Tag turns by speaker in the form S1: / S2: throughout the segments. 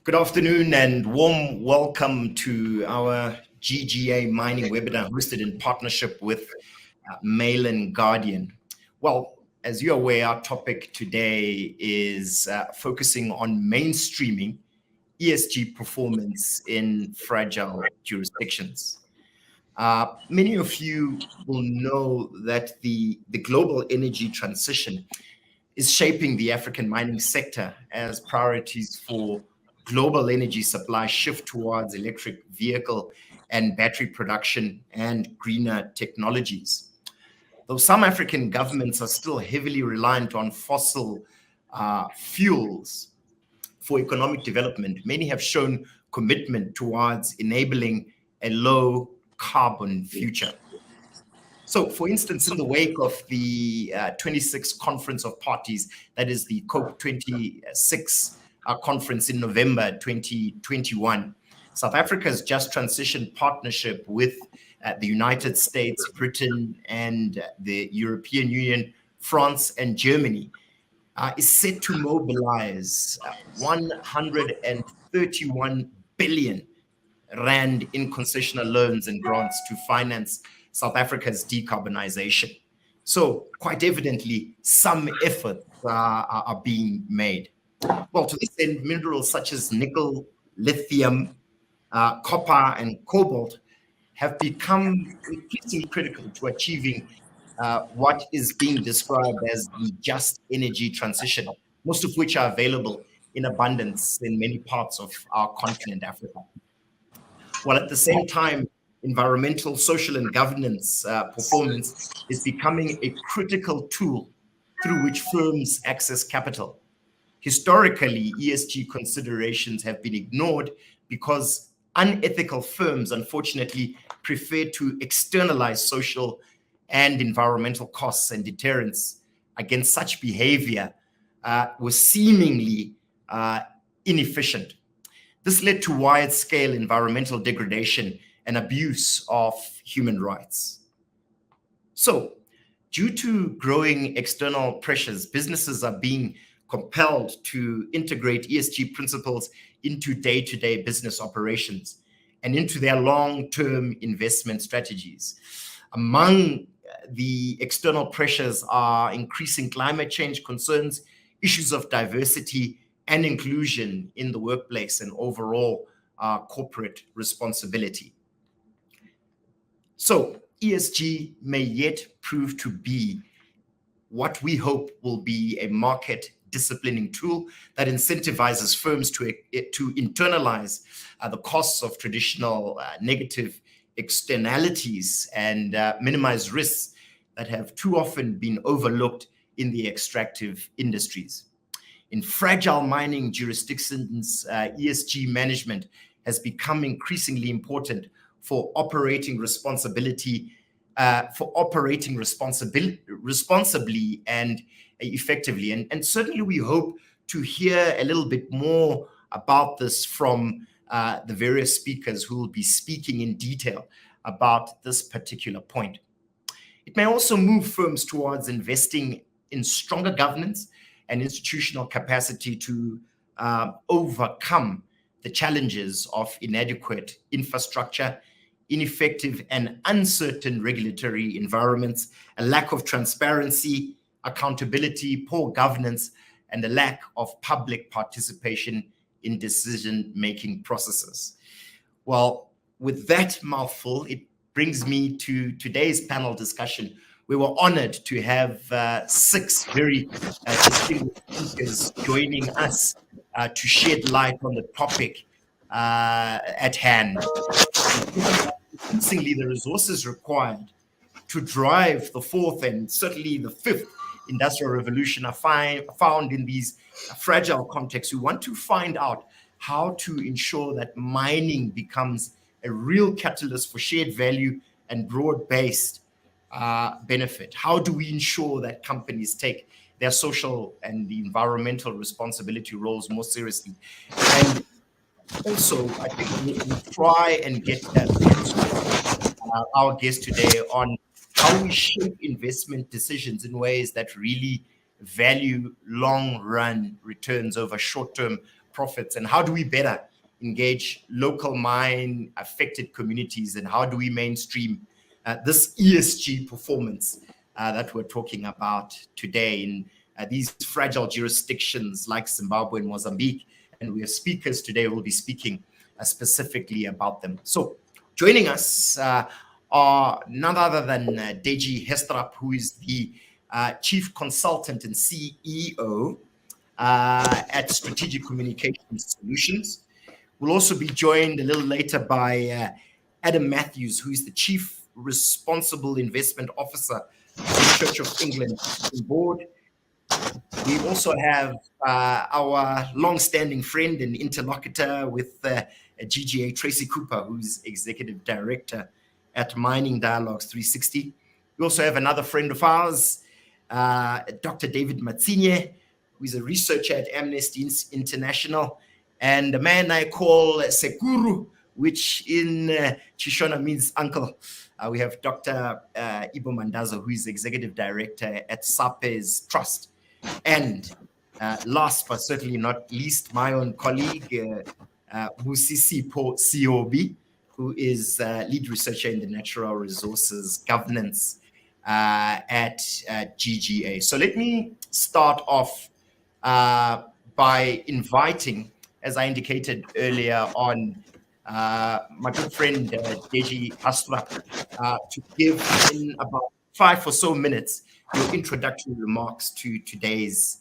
S1: Good afternoon and warm welcome to our GGA mining webinar hosted in partnership with Mail and Guardian. Well, as you're aware, our topic today is focusing on mainstreaming ESG performance in fragile jurisdictions. Many of you will know that the global energy transition is shaping the African mining sector as priorities for global energy supply shift towards electric vehicle and battery production and greener technologies. Though some African governments are still heavily reliant on fossil fuels for economic development, many have shown commitment towards enabling a low carbon future. So, for instance, in the wake of the 26th Conference of Parties, that is the COP26 conference in November 2021, South Africa's just transition partnership with the United States, Britain, and the European Union, France, and Germany is set to mobilize 131 billion rand in concessional loans and grants to finance South Africa's decarbonization. So quite evidently, some efforts are being made. Well, to this end, minerals such as nickel, lithium, copper, and cobalt have become increasingly critical to achieving what is being described as the just energy transition, most of which are available in abundance in many parts of our continent, Africa. While at the same time, environmental, social, and governance performance is becoming a critical tool through which firms access capital. Historically, ESG considerations have been ignored because unethical firms, unfortunately, prefer to externalize social and environmental costs, and deterrence against such behavior was seemingly inefficient. This led to wide-scale environmental degradation and abuse of human rights. So, due to growing external pressures, businesses are being compelled to integrate ESG principles into day-to-day business operations and into their long-term investment strategies. Among the external pressures are increasing climate change concerns, issues of diversity and inclusion in the workplace, and overall corporate responsibility. So ESG may yet prove to be what we hope will be a market disciplining tool that incentivizes firms to internalize the costs of traditional negative externalities and minimize risks that have too often been overlooked in the extractive industries. In fragile mining jurisdictions, ESG management has become increasingly important for operating responsibly and effectively. And certainly we hope to hear a little bit more about this from the various speakers who will be speaking in detail about this particular point. It may also move firms towards investing in stronger governance and institutional capacity to overcome the challenges of inadequate infrastructure, ineffective and uncertain regulatory environments, a lack of transparency, accountability, poor governance, and a lack of public participation in decision-making processes. Well, with that mouthful, it brings me to today's panel discussion. We were honored to have 6 very distinguished speakers joining us to shed light on the topic at hand. Increasingly, the resources required to drive the 4th and certainly the 5th industrial revolution are found in these fragile contexts. We want to find out how to ensure that mining becomes a real catalyst for shared value and broad-based benefit. How do we ensure that companies take their social and the environmental responsibility roles more seriously? And also, I think we try and get our guest today on how we shape investment decisions in ways that really value long-run returns over short-term profits, and how do we better engage local mine affected communities, and how do we mainstream this ESG performance that we're talking about today in these fragile jurisdictions like Zimbabwe and Mozambique. And we have speakers today who will be speaking specifically about them. So joining us are none other than Deji Haastrup, who is the Chief Consultant and CEO at Strategic Communications Solutions. We'll also be joined a little later by Adam Matthews, who is the Chief Responsible Investment Officer of the Church of England board. We also have our long-standing friend and interlocutor with GGA, Tracey Cooper, who's Executive Director at Mining Dialogues 360. We also have another friend of ours, Dr. David Matsinhe, who is a researcher at Amnesty International, and a man I call Sekuru, which in Chishona means uncle. We have Dr. Ibbo Mandaza, who is Executive Director at SAPES Trust. And last but certainly not least, my own colleague, Busisipho Siyobi, who is lead researcher in the natural resources governance at GGA. So let me start off by inviting, as I indicated earlier on, my good friend Deji Haastrup to give in about 5 or so minutes your introductory remarks to today's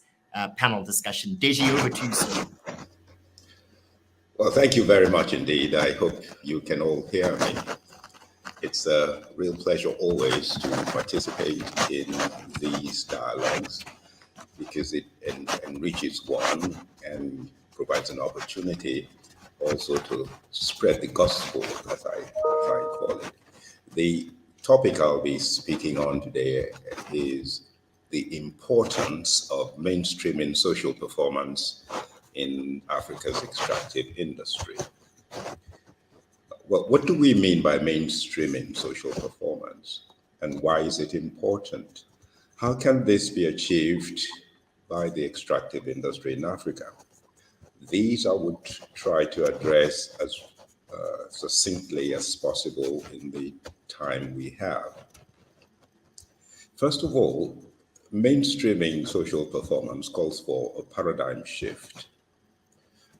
S1: panel discussion. Deji, over to you, sir.
S2: Well, thank you very much indeed. I hope you can all hear me. It's a real pleasure always to participate in these dialogues because it enriches one and provides an opportunity also to spread the gospel, as I call it. The topic I'll be speaking on today is the importance of mainstreaming social performance in Africa's extractive industry. Well, what do we mean by mainstreaming social performance, and why is it important? How can this be achieved by the extractive industry in Africa? These I would try to address as succinctly as possible in the time we have. First of all, mainstreaming social performance calls for a paradigm shift.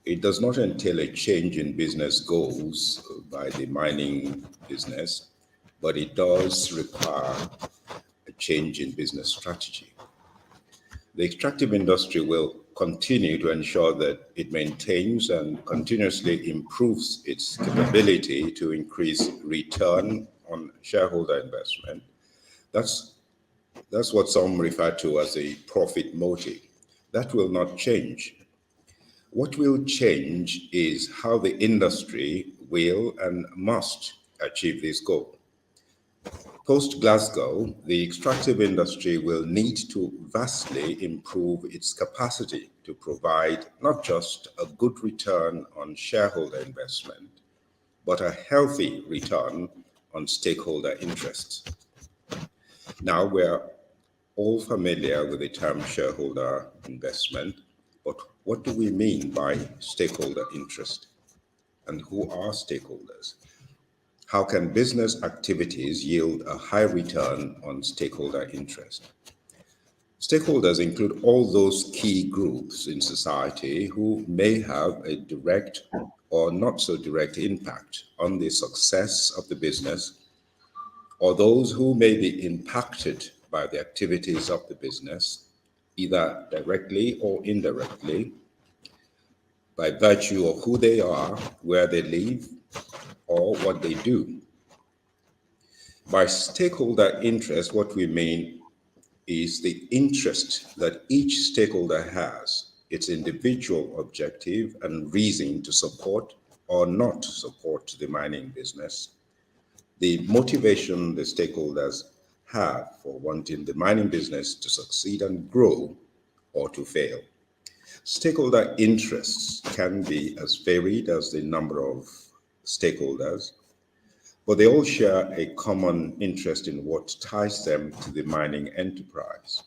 S2: It does not entail a change in business goals by the mining business, but it does require a change in business strategy. The extractive industry will continue to ensure that it maintains and continuously improves its capability to increase return on shareholder investment. That's what some refer to as a profit motive. That will not change. What will change is how the industry will and must achieve this goal. Post-Glasgow, the extractive industry will need to vastly improve its capacity to provide not just a good return on shareholder investment, but a healthy return on stakeholder interest. Now, we're all familiar with the term shareholder investment, but what do we mean by stakeholder interest? And who are stakeholders? How can business activities yield a high return on stakeholder interest? Stakeholders include all those key groups in society who may have a direct or not so direct impact on the success of the business, or those who may be impacted by the activities of the business, either directly or indirectly, by virtue of who they are, where they live, or what they do. By stakeholder interest, what we mean is the interest that each stakeholder has, its individual objective and reason to support or not support the mining business, the motivation the stakeholders have for wanting the mining business to succeed and grow or to fail. Stakeholder interests can be as varied as the number of stakeholders, but they all share a common interest in what ties them to the mining enterprise.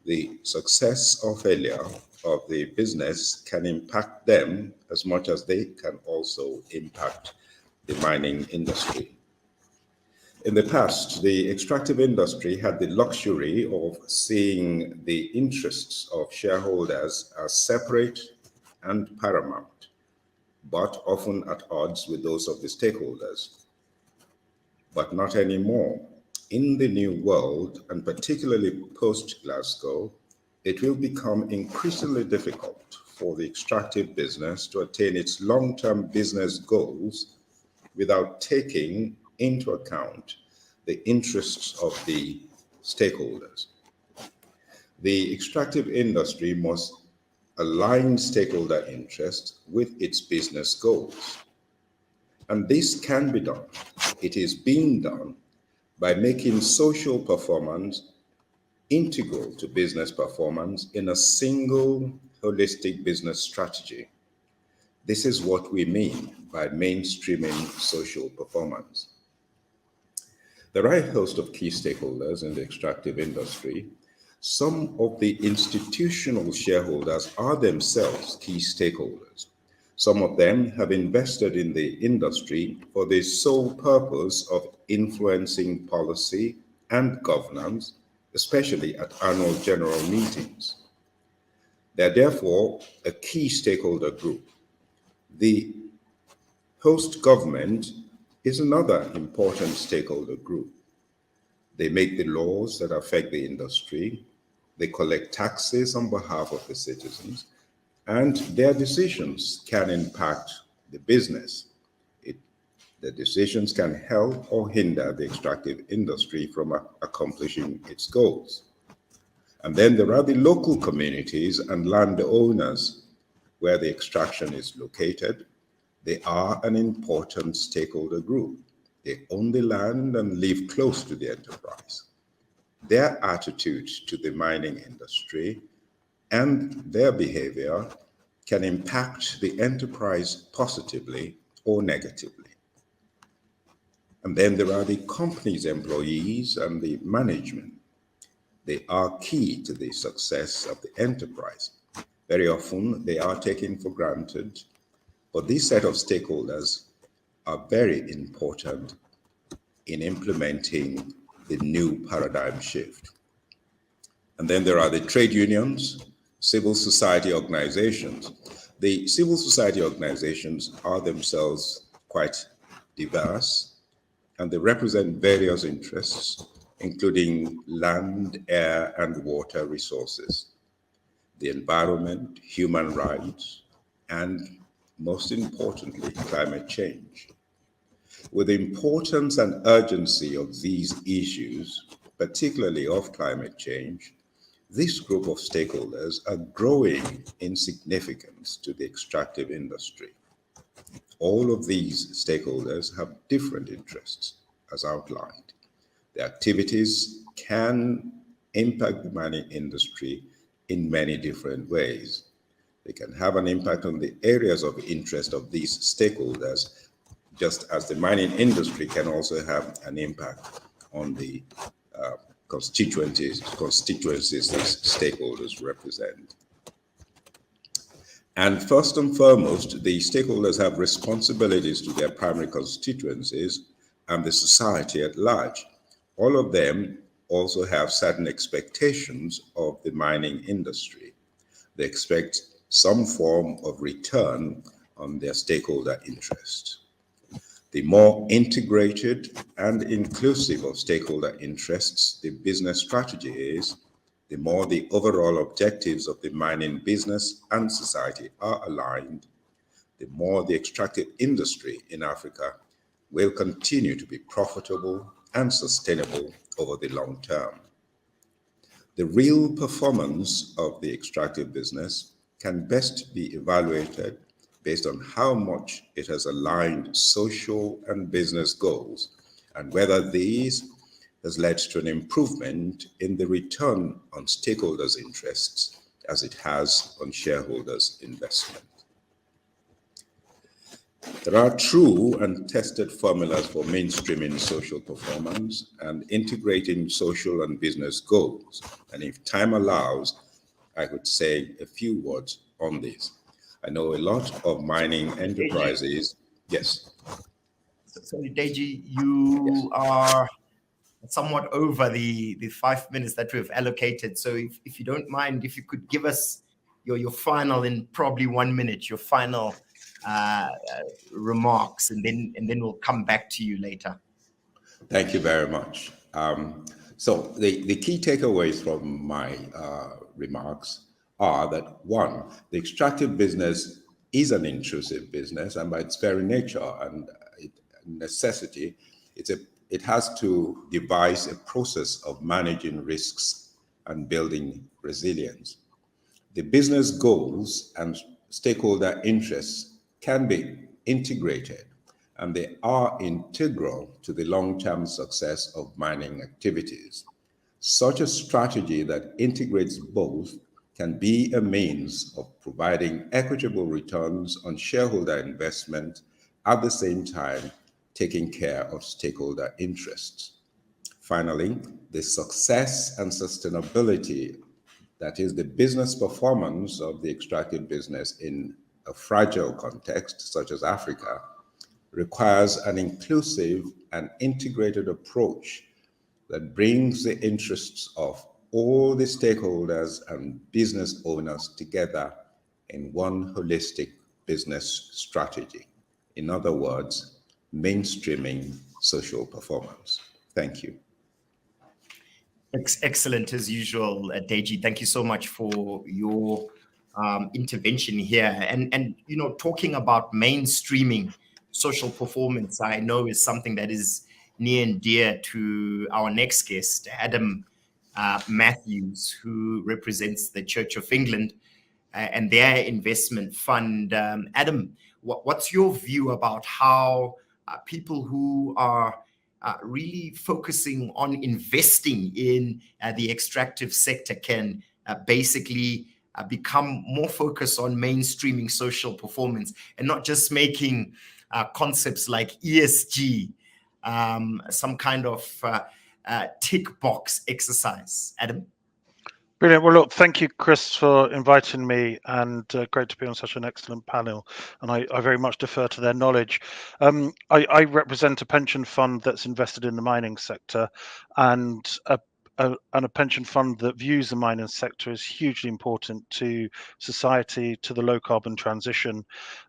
S2: The success or failure of the business can impact them as much as they can also impact the mining industry. In the past, the extractive industry had the luxury of seeing the interests of shareholders as separate and paramount, but often at odds with those of the stakeholders. But not anymore. In the new world, and particularly post-Glasgow, it will become increasingly difficult for the extractive business to attain its long-term business goals without taking into account the interests of the stakeholders. The extractive industry must align stakeholder interests with its business goals. And this can be done. It is being done by making social performance integral to business performance in a single holistic business strategy. This is what we mean by mainstreaming social performance. There are a host of key stakeholders in the extractive industry. Some of the institutional shareholders are themselves key stakeholders. Some of them have invested in the industry for the sole purpose of influencing policy and governance, especially at annual general meetings. They are therefore a key stakeholder group. The host government is another important stakeholder group. They make the laws that affect the industry. They collect taxes on behalf of the citizens, and their decisions can impact the business. The decisions can help or hinder the extractive industry from accomplishing its goals. And then there are the local communities and landowners where the extraction is located. They are an important stakeholder group. They own the land and live close to the enterprise. Their attitude to the mining industry and their behavior can impact the enterprise positively or negatively. And then there are the company's employees and the management. They are key to the success of the enterprise. Very often they are taken for granted, but this set of stakeholders are very important in implementing the new paradigm shift. And then there are the trade unions, civil society organizations. The civil society organizations are themselves quite diverse, and they represent various interests, including land, air, and water resources, the environment, human rights, and most importantly, climate change. With the importance and urgency of these issues, particularly of climate change, this group of stakeholders are growing in significance to the extractive industry. All of these stakeholders have different interests, as outlined. The activities can impact the mining industry in many different ways. They can have an impact on the areas of interest of these stakeholders, just as the mining industry can also have an impact on the constituencies these stakeholders represent. And first and foremost, the stakeholders have responsibilities to their primary constituencies and the society at large. All of them also have certain expectations of the mining industry. They expect some form of return on their stakeholder interest. The more integrated and inclusive of stakeholder interests the business strategy is, the more the overall objectives of the mining business and society are aligned, the more the extractive industry in Africa will continue to be profitable and sustainable over the long term. The real performance of the extractive business can best be evaluated based on how much it has aligned social and business goals and whether these has led to an improvement in the return on stakeholders' interests as it has on shareholders' investment. There are true and tested formulas for mainstreaming social performance and integrating social and business goals. And if time allows, I could say a few words on this. I know a lot of mining enterprises. Yes.
S1: Sorry, Deji, you are somewhat over the 5 minutes that we've allocated. So if you don't mind, if you could give us your final, in probably 1 minute, your final remarks, and then we'll come back to you later.
S2: Thank you very much. So the key takeaways from my remarks are that, one, the extractive business is an intrusive business, and by its very nature and necessity, it has to devise a process of managing risks and building resilience. The business goals and stakeholder interests can be integrated, and they are integral to the long-term success of mining activities. Such a strategy that integrates both can be a means of providing equitable returns on shareholder investment, at the same time taking care of stakeholder interests. Finally, the success and sustainability, that is the business performance of the extractive business in a fragile context such as Africa, requires an inclusive and integrated approach that brings the interests of all the stakeholders and business owners together in one holistic business strategy. In other words, mainstreaming social performance. Thank you.
S1: Excellent as usual, Deji. Thank you so much for your intervention here. And you know, talking about mainstreaming social performance, I know is something that is near and dear to our next guest, Adam Matthews, who represents the Church of England and their investment fund. Adam, what's your view about how people who are really focusing on investing in the extractive sector can basically become more focused on mainstreaming social performance and not just making concepts like ESG some kind of tick box exercise? Adam?
S3: Brilliant. Well, look, thank you, Chris, for inviting me, and great to be on such an excellent panel. And I very much defer to their knowledge. I represent a pension fund that's invested in the mining sector, and a pension fund that views the mining sector as hugely important to society, to the low carbon transition,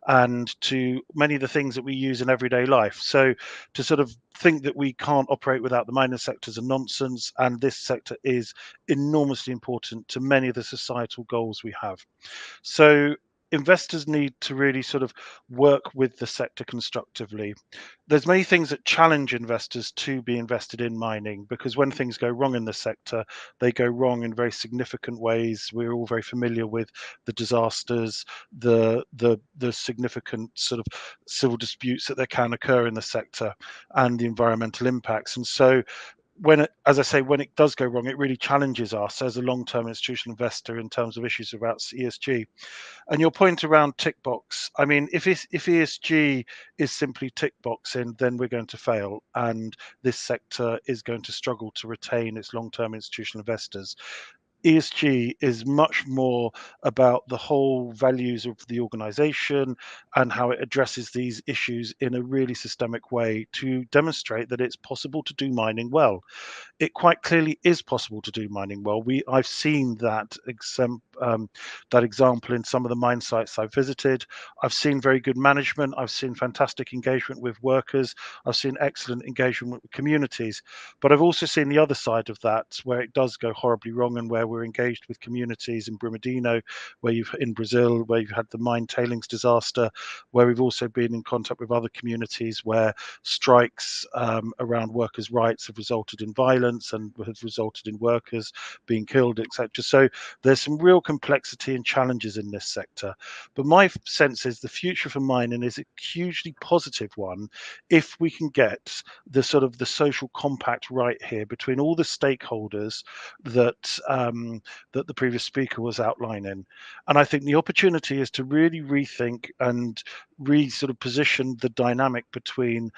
S3: and to many of the things that we use in everyday life. So to sort of think that we can't operate without the mining sector is a nonsense, and this sector is enormously important to many of the societal goals we have. So investors need to really sort of work with the sector constructively. There's many things that challenge investors to be invested in mining, because when things go wrong in the sector, they go wrong in very significant ways. We're all very familiar with the disasters, the significant sort of civil disputes that there can occur in the sector, and the environmental impacts. And so when it does go wrong, it really challenges us as a long-term institutional investor in terms of issues about ESG. And your point around tick box, I mean, if ESG is simply tick boxing, then we're going to fail, and this sector is going to struggle to retain its long-term institutional investors. ESG is much more about the whole values of the organization and how it addresses these issues in a really systemic way to demonstrate that it's possible to do mining well. It quite clearly is possible to do mining well. I've seen that example in some of the mine sites I've visited. I've seen very good management. I've seen fantastic engagement with workers. I've seen excellent engagement with communities. But I've also seen the other side of that, where it does go horribly wrong, and where we're engaged with communities in Brumadinho, in Brazil, where you've had the mine tailings disaster, where we've also been in contact with other communities where strikes around workers' rights have resulted in violence and have resulted in workers being killed, etc. So there's some real complexity and challenges in this sector. But my sense is the future for mining is a hugely positive one if we can get the sort of the social compact right here between all the stakeholders that that the previous speaker was outlining. And I think the opportunity is to really rethink and sort of position the dynamic between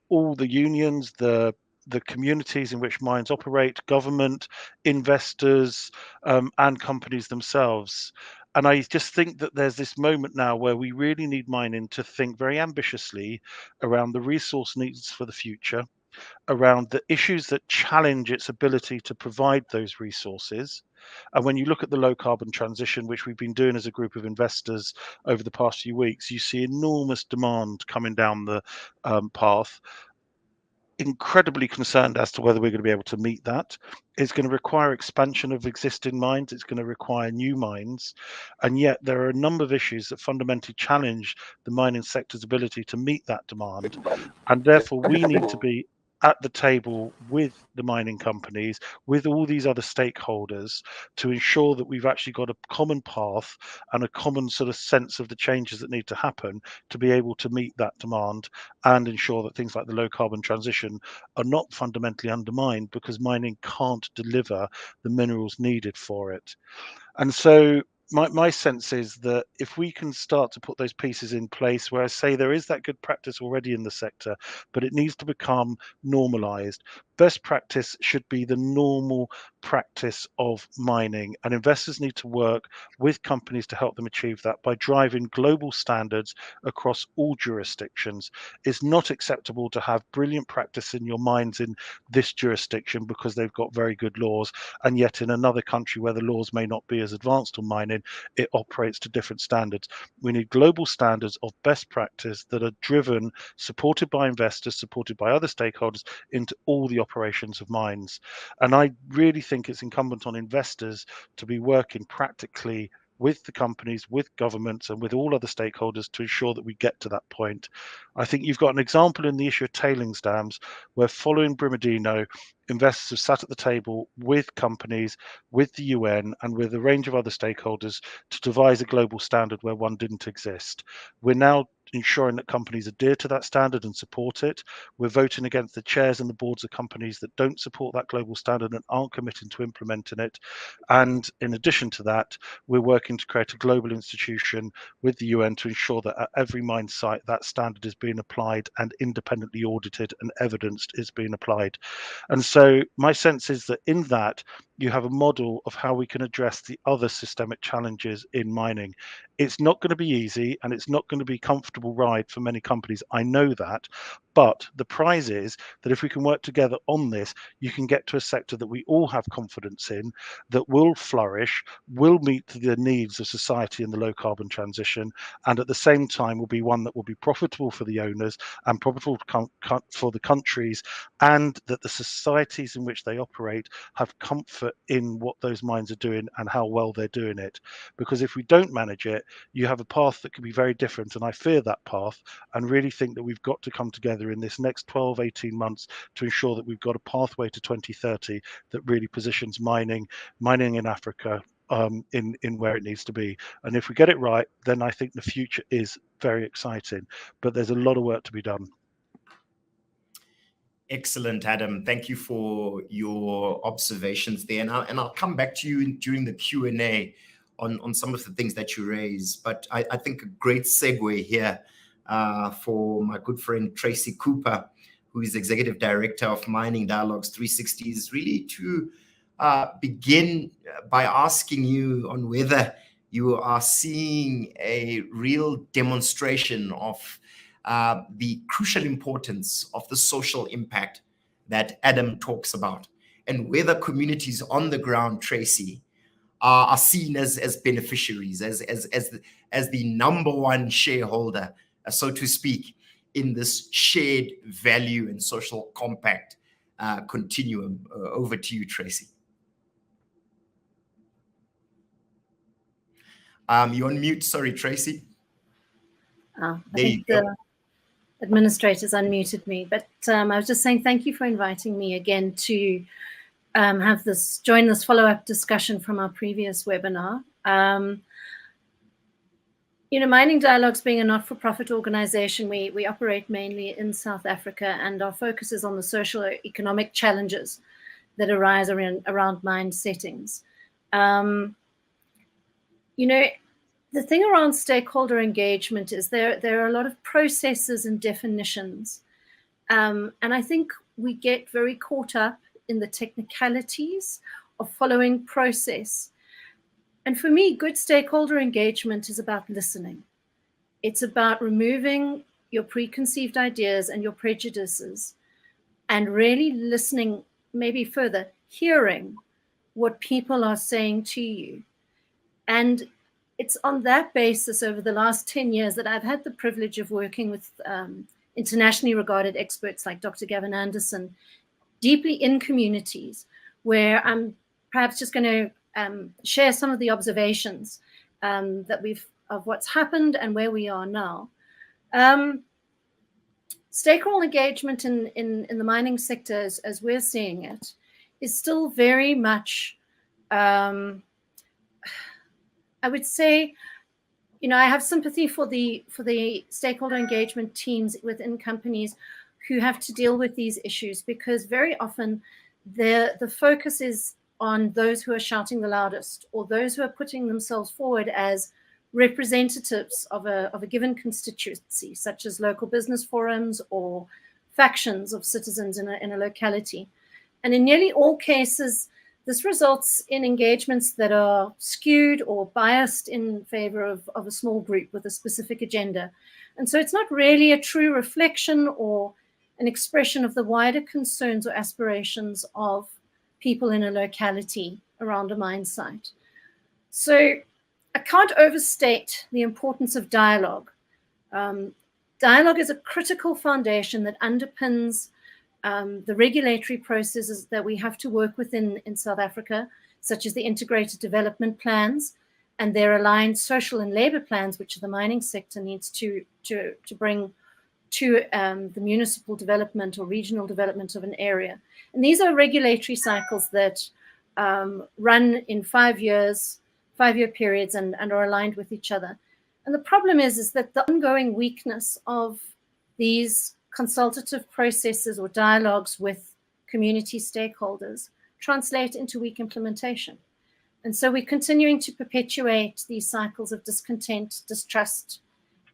S3: all the unions, the the communities in which mines operate, government, investors, and companies themselves. And I just think that there's this moment now where we really need mining to think very ambitiously around the resource needs for the future, around the issues that challenge its ability to provide those resources. And when you look at the low carbon transition, which we've been doing as a group of investors over the past few weeks, you see enormous demand coming down the path. Incredibly concerned as to whether we're going to be able to meet that. It's going to require expansion of existing mines. It's going to require new mines. And yet there are a number of issues that fundamentally challenge the mining sector's ability to meet that demand. And therefore we need to be at the table with the mining companies, with all these other stakeholders, to ensure that we've actually got a common path and a common sort of sense of the changes that need to happen to be able to meet that demand and ensure that things like the low carbon transition are not fundamentally undermined because mining can't deliver the minerals needed for it. And so my sense is that if we can start to put those pieces in place, where I say there is that good practice already in the sector, but it needs to become normalized. Best practice should be the normal practice of mining, and investors need to work with companies to help them achieve that by driving global standards across all jurisdictions. It's not acceptable to have brilliant practice in your mines in this jurisdiction because they've got very good laws, and yet in another country where the laws may not be as advanced on mining, it operates to different standards. We need global standards of best practice that are driven, supported by investors, supported by other stakeholders into all the operations of mines. And I really think it's incumbent on investors to be working practically with the companies, with governments, and with all other stakeholders to ensure that we get to that point. I think you've got an example in the issue of tailings dams, where following Brumadinho, investors have sat at the table with companies, with the UN, and with a range of other stakeholders to devise a global standard where one didn't exist. We're now ensuring that companies adhere to that standard and support it. We're voting against the chairs and the boards of companies that don't support that global standard and aren't committing to implementing it. And in addition to that, we're working to create a global institution with the UN to ensure that at every mine site that standard is being applied and independently audited and evidenced is being applied. And so my sense is that in that, you have a model of how we can address the other systemic challenges in mining. It's not going to be easy, and it's not going to be a comfortable ride for many companies. I know that. But the prize is that if we can work together on this, you can get to a sector that we all have confidence in, that will flourish, will meet the needs of society in the low carbon transition, and at the same time will be one that will be profitable for the owners and profitable for the countries, and that the societies in which they operate have comfort in what those mines are doing and how well they're doing it. Because if we don't manage it, you have a path that can be very different, and I fear that path, and really think that we've got to come together in this next 12-18 months to ensure that we've got a pathway to 2030 that really positions mining in Africa in where it needs to be. And if we get it right, then I think the future is very exciting, but there's a lot of work to be done.
S1: Excellent, Adam. Thank you for your observations there. And I'll come back to you during the Q&A on some of the things that you raise. But I think a great segue here for my good friend Tracey Cooper, who is Executive Director of Mining Dialogues 360, is really to begin by asking you on whether you are seeing a real demonstration of the crucial importance of the social impact that Adam talks about, and whether communities on the ground, Tracey, are seen as beneficiaries, as the number one shareholder, so to speak, in this shared value and social compact continuum. Over to you, Tracey. You're on mute. Sorry, Tracey.
S4: I think the administrators unmuted me, but I was just saying thank you for inviting me again to join this follow-up discussion from our previous webinar. Mining Dialogues being a not-for-profit organization, we operate mainly in South Africa, and our focus is on the social or economic challenges that arise around mine settings. The thing around stakeholder engagement is there are a lot of processes and definitions. And I think we get very caught up in the technicalities of following process. And for me, good stakeholder engagement is about listening. It's about removing your preconceived ideas and your prejudices and really listening, maybe further, hearing what people are saying to you. And it's on that basis over the last 10 years that I've had the privilege of working with internationally regarded experts like Dr. Gavin Anderson, deeply in communities, where I'm perhaps just going to share some of the observations that of what's happened and where we are now. Stakeholder engagement in the mining sector, as we're seeing it, is still very much, I would say, I have sympathy for the stakeholder engagement teams within companies who have to deal with these issues, because very often the focus is on those who are shouting the loudest, or those who are putting themselves forward as representatives of a given constituency, such as local business forums or factions of citizens in a locality. And in nearly all cases, this results in engagements that are skewed or biased in favor of a small group with a specific agenda. And so it's not really a true reflection or an expression of the wider concerns or aspirations of people in a locality around a mine site. So I can't overstate the importance of dialogue. Dialogue is a critical foundation that underpins the regulatory processes that we have to work within in South Africa, such as the integrated development plans and their aligned social and labor plans, which the mining sector needs to bring to the municipal development or regional development of an area. And these are regulatory cycles that run in 5-year periods and are aligned with each other. And the problem is that the ongoing weakness of these consultative processes or dialogues with community stakeholders translate into weak implementation. And so we're continuing to perpetuate these cycles of discontent, distrust,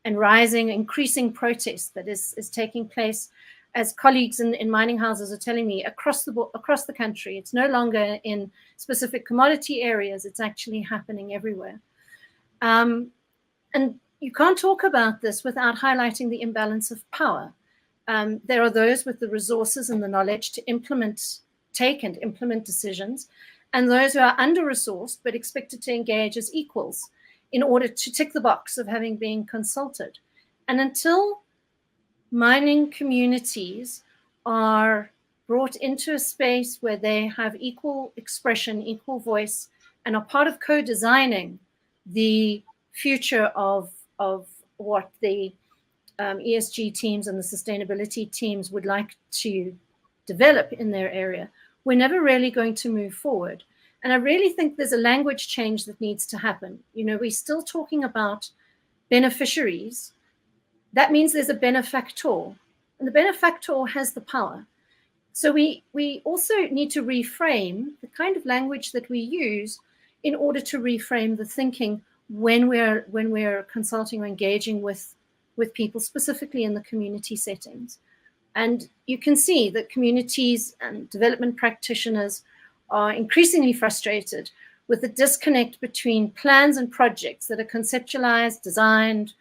S4: and increasing protest that is taking place, as colleagues in mining houses are telling me, across the country. It's no longer in specific commodity areas, it's actually happening everywhere. And you can't talk about this without highlighting the imbalance of power. There are those with the resources and the knowledge to take and implement decisions, and those who are under-resourced but expected to engage as equals in order to tick the box of having been consulted. And until mining communities are brought into a space where they have equal expression, equal voice, and are part of co-designing the future of what the ESG teams and the sustainability teams would like to develop in their area, we're never really going to move forward. And I really think there's a language change that needs to happen. We're still talking about beneficiaries. That means there's a benefactor, and the benefactor has the power. So we also need to reframe the kind of language that we use in order to reframe the thinking when we're consulting or engaging with people, specifically in the community settings. And you can see that communities and development practitioners are increasingly frustrated with the disconnect between plans and projects that are conceptualized, designed,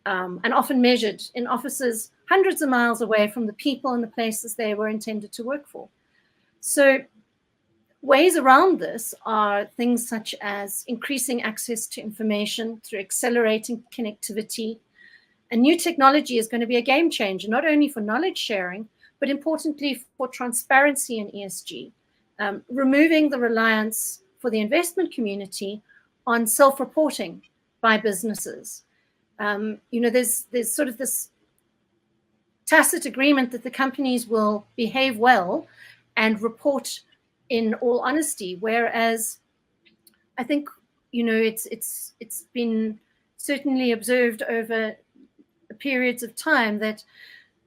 S4: and often measured in offices hundreds of miles away from the people and the places they were intended to work for. So ways around this are things such as increasing access to information through accelerating connectivity. And new technology is going to be a game changer, not only for knowledge sharing, but importantly for transparency in ESG, removing the reliance for the investment community on self-reporting by businesses. There's sort of this tacit agreement that the companies will behave well and report in all honesty, whereas I think it's been certainly observed over periods of time that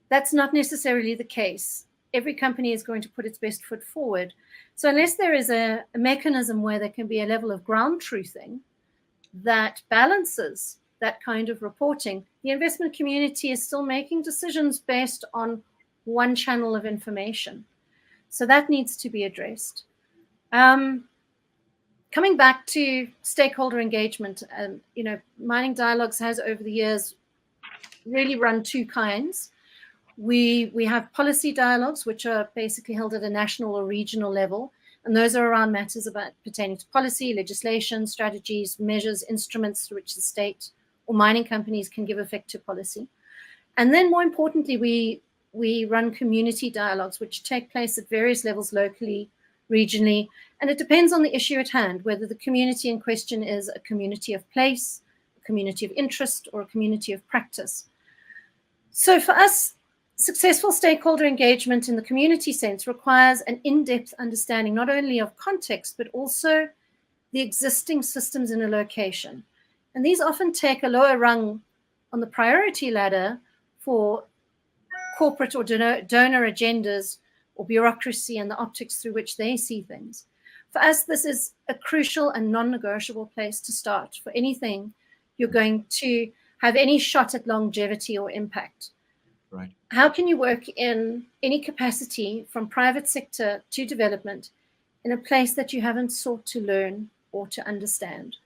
S4: that's not necessarily the case. Every company is going to put its best foot forward. So unless there is a mechanism where there can be a level of ground truthing that balances that kind of reporting, the investment community is still making decisions based on one channel of information. So that needs to be addressed. Coming back to stakeholder engagement, Mining Dialogues has over the years really run two kinds. We have policy dialogues, which are basically held at a national or regional level, and those are around matters pertaining to policy, legislation, strategies, measures, instruments through which the state or mining companies can give effect to policy. And then more importantly, we run community dialogues, which take place at various levels locally, regionally, and it depends on the issue at hand, whether the community in question is a community of place, a community of interest, or a community of practice. So for us, successful stakeholder engagement in the community sense requires an in-depth understanding, not only of context, but also the existing systems in a location. And these often take a lower rung on the priority ladder for corporate or donor agendas or bureaucracy and the optics through which they see things. For us, this is a crucial and non-negotiable place to start for anything you're going to have any shot at longevity or impact.
S1: Right.
S4: How can you work in any capacity from private sector to development in a place that you haven't sought to learn or to understand?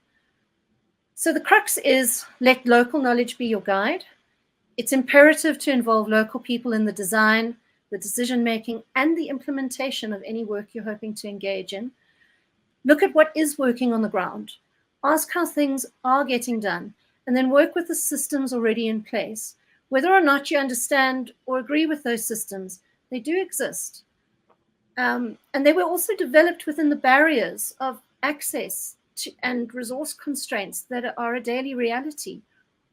S4: So the crux is let local knowledge be your guide. It's imperative to involve local people in the design, the decision-making, and the implementation of any work you're hoping to engage in. Look at what is working on the ground. Ask how things are getting done, and then work with the systems already in place. Whether or not you understand or agree with those systems, they do exist. And they were also developed within the barriers of access to and resource constraints that are a daily reality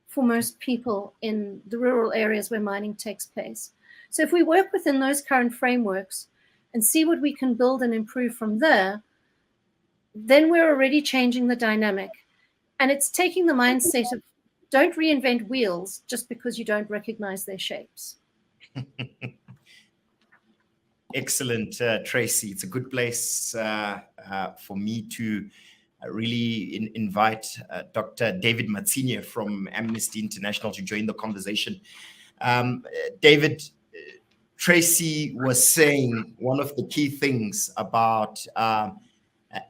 S4: for most people in the rural areas where mining takes place. So if we work within those current frameworks and see what we can build and improve from there, then we're already changing the dynamic. And it's taking the mindset of don't reinvent wheels just because you don't recognize their shapes.
S1: Excellent, Tracey. It's a good place for me to really invite Dr. David Matsinhe from Amnesty International to join the conversation. David, Tracey was saying one of the key things about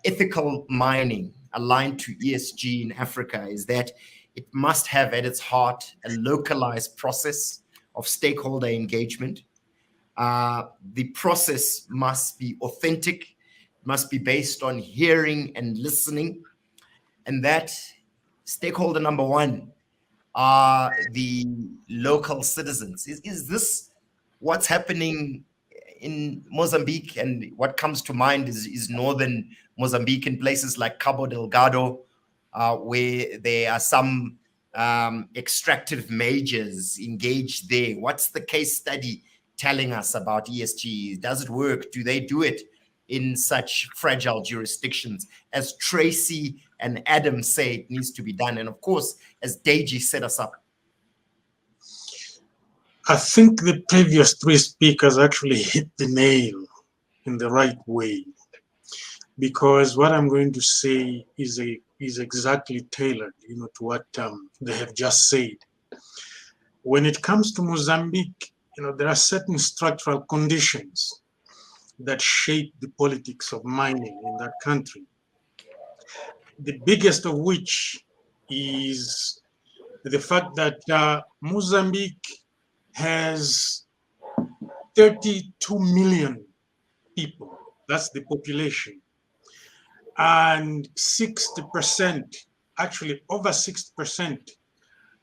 S1: ethical mining aligned to ESG in Africa is that it must have at its heart a localized process of stakeholder engagement. The process must be authentic, must be based on hearing and listening, and that stakeholder number one are the local citizens. Is this what's happening in Mozambique? And what comes to mind is northern Mozambique in places like Cabo Delgado, where there are some extractive majors engaged there. What's the case study telling us about ESG? Does it work? Do they do it in such fragile jurisdictions? As Tracey and Adam say, it needs to be done. And of course, as Deji set us up.
S5: I think the previous three speakers actually hit the nail in the right way, because what I'm going to say is exactly tailored, to what they have just said. When it comes to Mozambique, there are certain structural conditions that shape the politics of mining in that country. The biggest of which is the fact that Mozambique has 32 million people. That's the population. And 60%, actually over 60%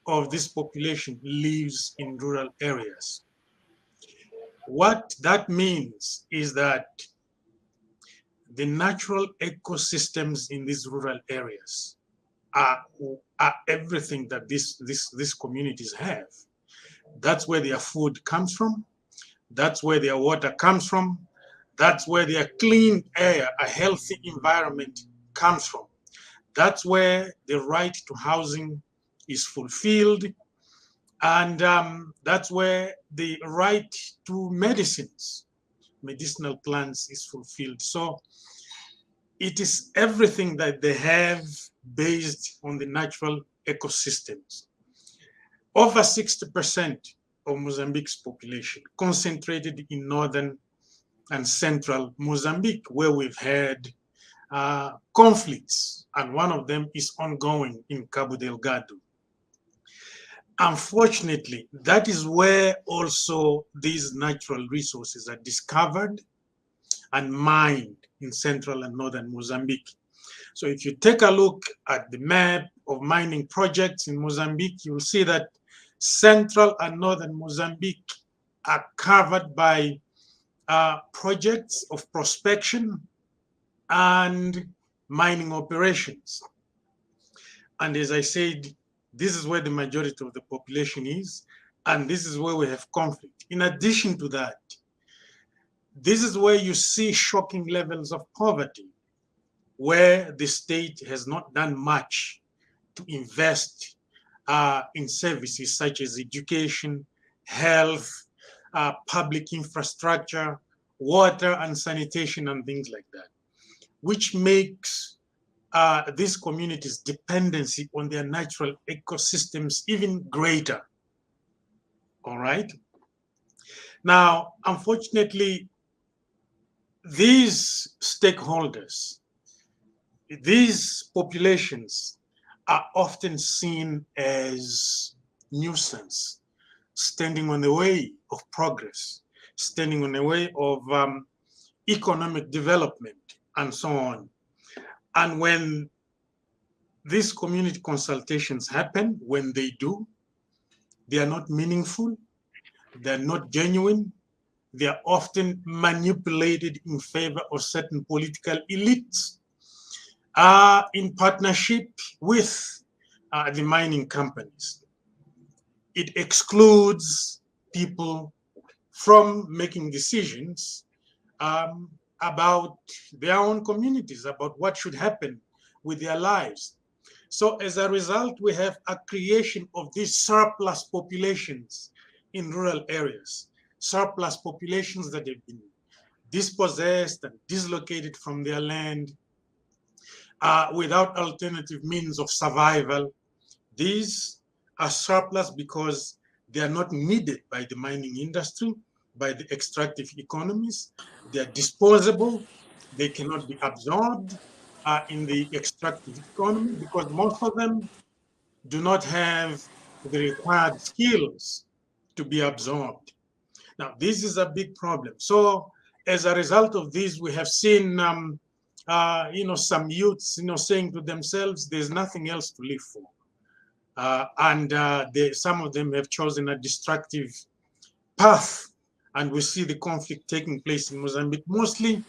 S5: of this population lives in rural areas. What that means is that the natural ecosystems in these rural areas are everything that these communities have. That's where their food comes from. That's where their water comes from. That's where their clean air, a healthy environment comes from. That's where the right to housing is fulfilled. And that's where the right to medicinal plants is fulfilled. So it is everything that they have based on the natural ecosystems. Over 60% of Mozambique's population, concentrated in northern and central Mozambique, where we've had conflicts, and one of them is ongoing in Cabo Delgado. Unfortunately, that is where also these natural resources are discovered and mined in central and northern Mozambique. So if you take a look at the map of mining projects in Mozambique, you'll see that central and northern Mozambique are covered by projects of prospection and mining operations. And as I said, this is where the majority of the population is, and this is where we have conflict. In addition to that, this is where you see shocking levels of poverty, where the state has not done much to invest in services such as education, health, public infrastructure, water and sanitation and things like that, which makes these communities' dependency on their natural ecosystems even greater. All right? Now, unfortunately, these stakeholders, these populations are often seen as nuisance, standing on the way of progress, standing on the way of economic development, and so on. And when these community consultations happen, when they do, they are not meaningful, they're not genuine, they are often manipulated in favor of certain political elites in partnership with the mining companies. It excludes people from making decisions about their own communities, about what should happen with their lives. So as a result, we have a creation of these surplus populations in rural areas, surplus populations that have been dispossessed and dislocated from their land without alternative means of survival. These are surplus because they are not needed by the mining industry, by the extractive economies. They are disposable. They cannot be absorbed in the extractive economy because most of them do not have the required skills to be absorbed. Now, this is a big problem. So as a result of this, we have seen some youths saying to themselves, there's nothing else to live for. Some of them have chosen a destructive path. And we see the conflict taking place in Mozambique, mostly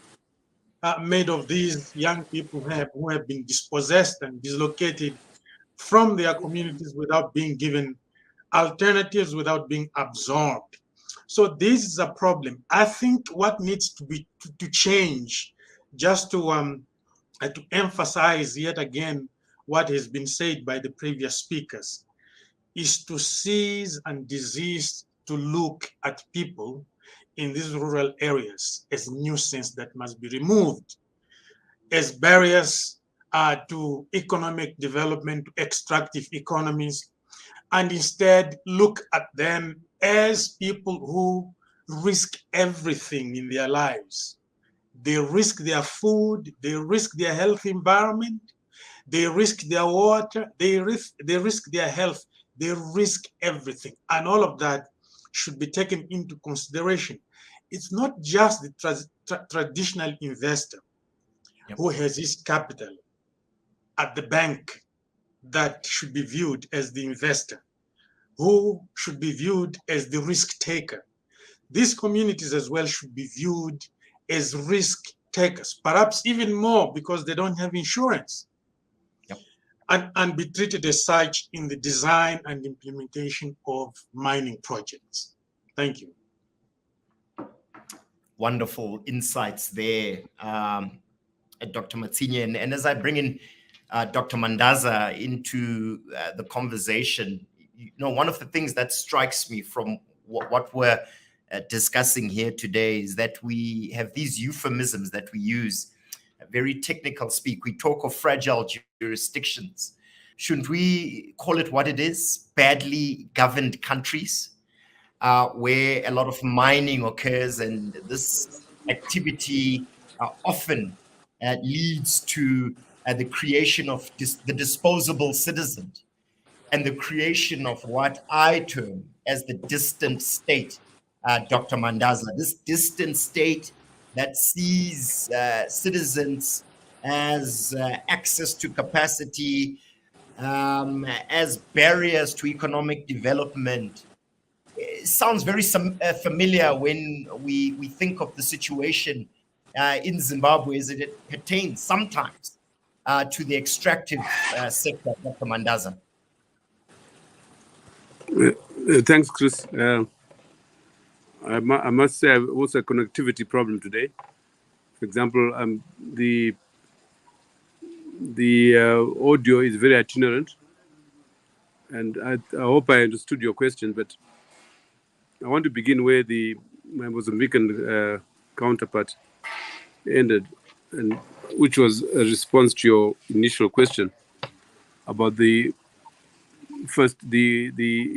S5: made of these young people who have been dispossessed and dislocated from their communities without being given alternatives, without being absorbed. So this is a problem. I think what needs to change, just to emphasize yet again what has been said by the previous speakers, is to cease and desist to look at people in these rural areas as nuisance that must be removed, as barriers to economic development, to extractive economies, and instead look at them as people who risk everything in their lives. They risk their food, they risk their health environment, they risk their water, they risk their health, they risk everything. And all of that should be taken into consideration. It's not just the traditional investor who has his capital at the bank that should be viewed as the investor, who should be viewed as the risk taker. These communities as well should be viewed as risk takers, perhaps even more because they don't have insurance, and be treated as such in the design and implementation of mining projects. Thank you.
S1: Wonderful insights there, Dr. Matsinhe. And as I bring in Dr. Mandaza into the conversation, one of the things that strikes me from what we're discussing here today is that we have these euphemisms that we use, very technical speak. We talk of fragile jurisdictions. Shouldn't we call it what it is? Badly governed countries. where a lot of mining occurs, and this activity often leads to the creation of the disposable citizen and the creation of what I term as the distant state, Dr. Mandaza. This distant state that sees citizens as access to capacity, as barriers to economic development. It sounds very familiar when we think of the situation in Zimbabwe as it pertains sometimes to the extractive sector, Dr. Mandaza.
S6: Thanks, Chris. I must say, I've also a connectivity problem today. For example, the audio is very itinerant, and I hope I understood your question, but I want to begin where my Mozambican counterpart ended, and which was a response to your initial question about the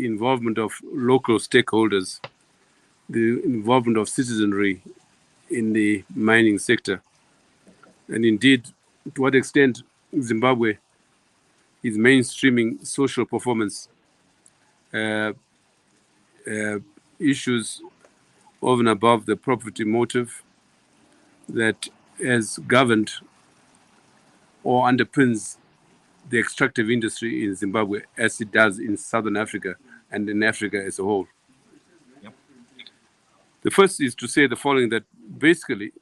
S6: involvement of local stakeholders, the involvement of citizenry in the mining sector, and indeed, to what extent Zimbabwe is mainstreaming social performance issues over and above the property motive that has governed or underpins the extractive industry in Zimbabwe as it does in Southern Africa and in Africa as a whole.
S1: Yep.
S6: The first is to say the following, that basically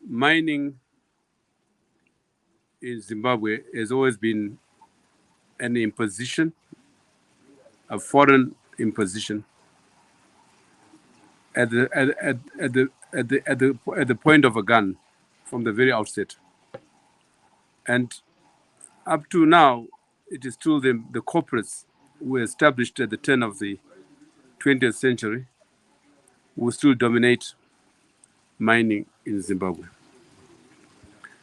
S6: mining in Zimbabwe has always been an imposition, a foreign imposition at the point of a gun from the very outset. And up to now, it is still the corporates who were established at the turn of the 20th century who still dominate mining in Zimbabwe.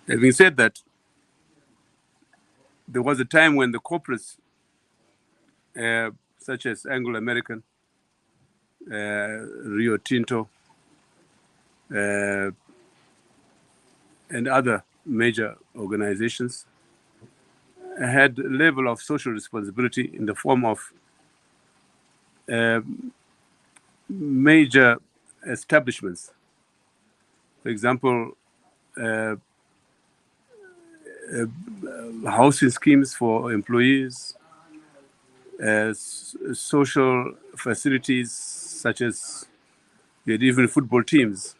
S6: Having said that, there was a time when the corporates, such as Anglo American, Rio Tinto, and other major organizations, had a level of social responsibility in the form of major establishments. For example, housing schemes for employees, social facilities such as even football teams,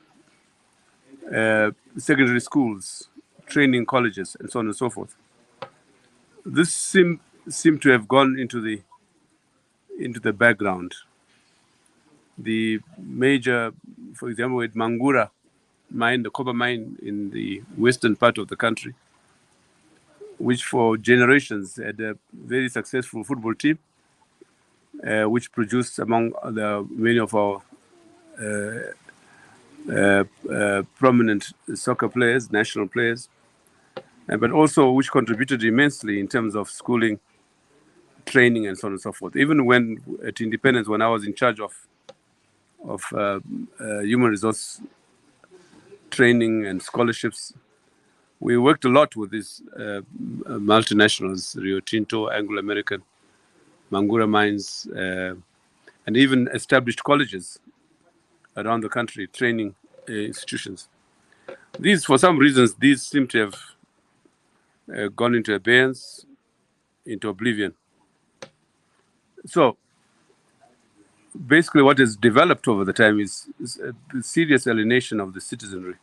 S6: secondary schools, training colleges, and so on and so forth. This seem to have gone into the background. The major, for example, with Mangura mine, the copper mine in the western part of the country, which for generations had a very successful football team, which produced among many of our prominent soccer players, national players, but also which contributed immensely in terms of schooling, training, and so on and so forth. Even when at Independence, when I was in charge of human resource training and scholarships, we worked a lot with these multinationals, Rio Tinto, Anglo American, Mangura Mines, and even established colleges around the country, training institutions. These, for some reasons, these seem to have gone into abeyance, into oblivion. So basically what has developed over the time is a serious alienation of the citizenry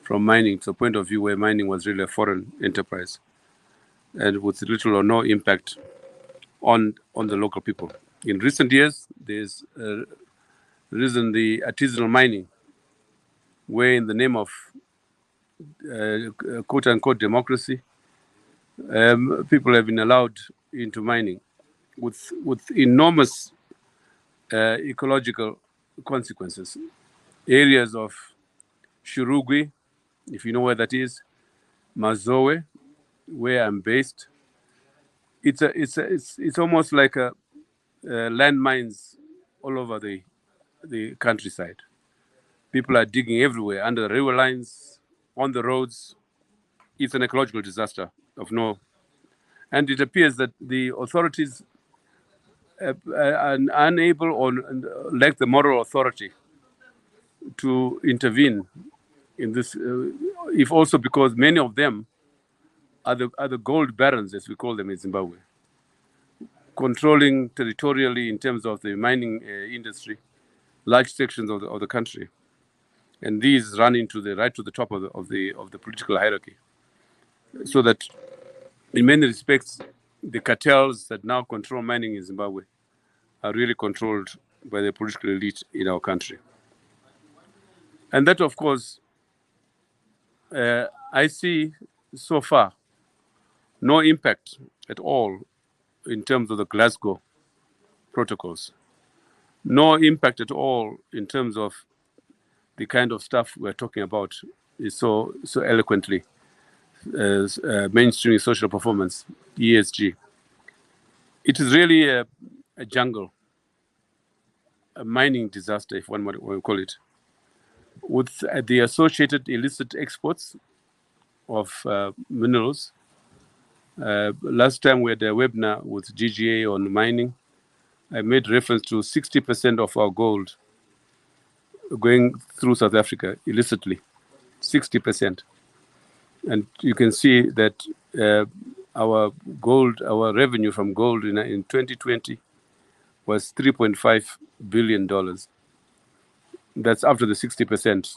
S6: from mining to a point of view where mining was really a foreign enterprise and with little or no impact on the local people. In recent years, there's risen the artisanal mining, where in the name of quote-unquote democracy, people have been allowed into mining with enormous ecological consequences. Areas of Shurugwi, if you know where that is, Mazowe, where I'm based, it's almost like a landmines all over the countryside. People are digging everywhere, under the railway lines, on the roads. It's an ecological disaster of no. And it appears that the authorities are unable or lack the moral authority to intervene in this, if also because many of them are the gold barons, as we call them in Zimbabwe, controlling territorially in terms of the mining industry, large sections of the country. And these run into right to the top of the political hierarchy. So that in many respects, the cartels that now control mining in Zimbabwe are really controlled by the political elite in our country. And that, of course, I see so far no impact at all in terms of the Glasgow protocols. No impact at all in terms of the kind of stuff we're talking about is so eloquently mainstreaming social performance, ESG. It is really a jungle, a mining disaster, if one might call it, with the associated illicit exports of minerals. Last time we had a webinar with GGA on mining. I made reference to 60% of our gold going through South Africa illicitly, 60%. And you can see that our revenue from gold in 2020 was $3.5 billion. That's after the 60%.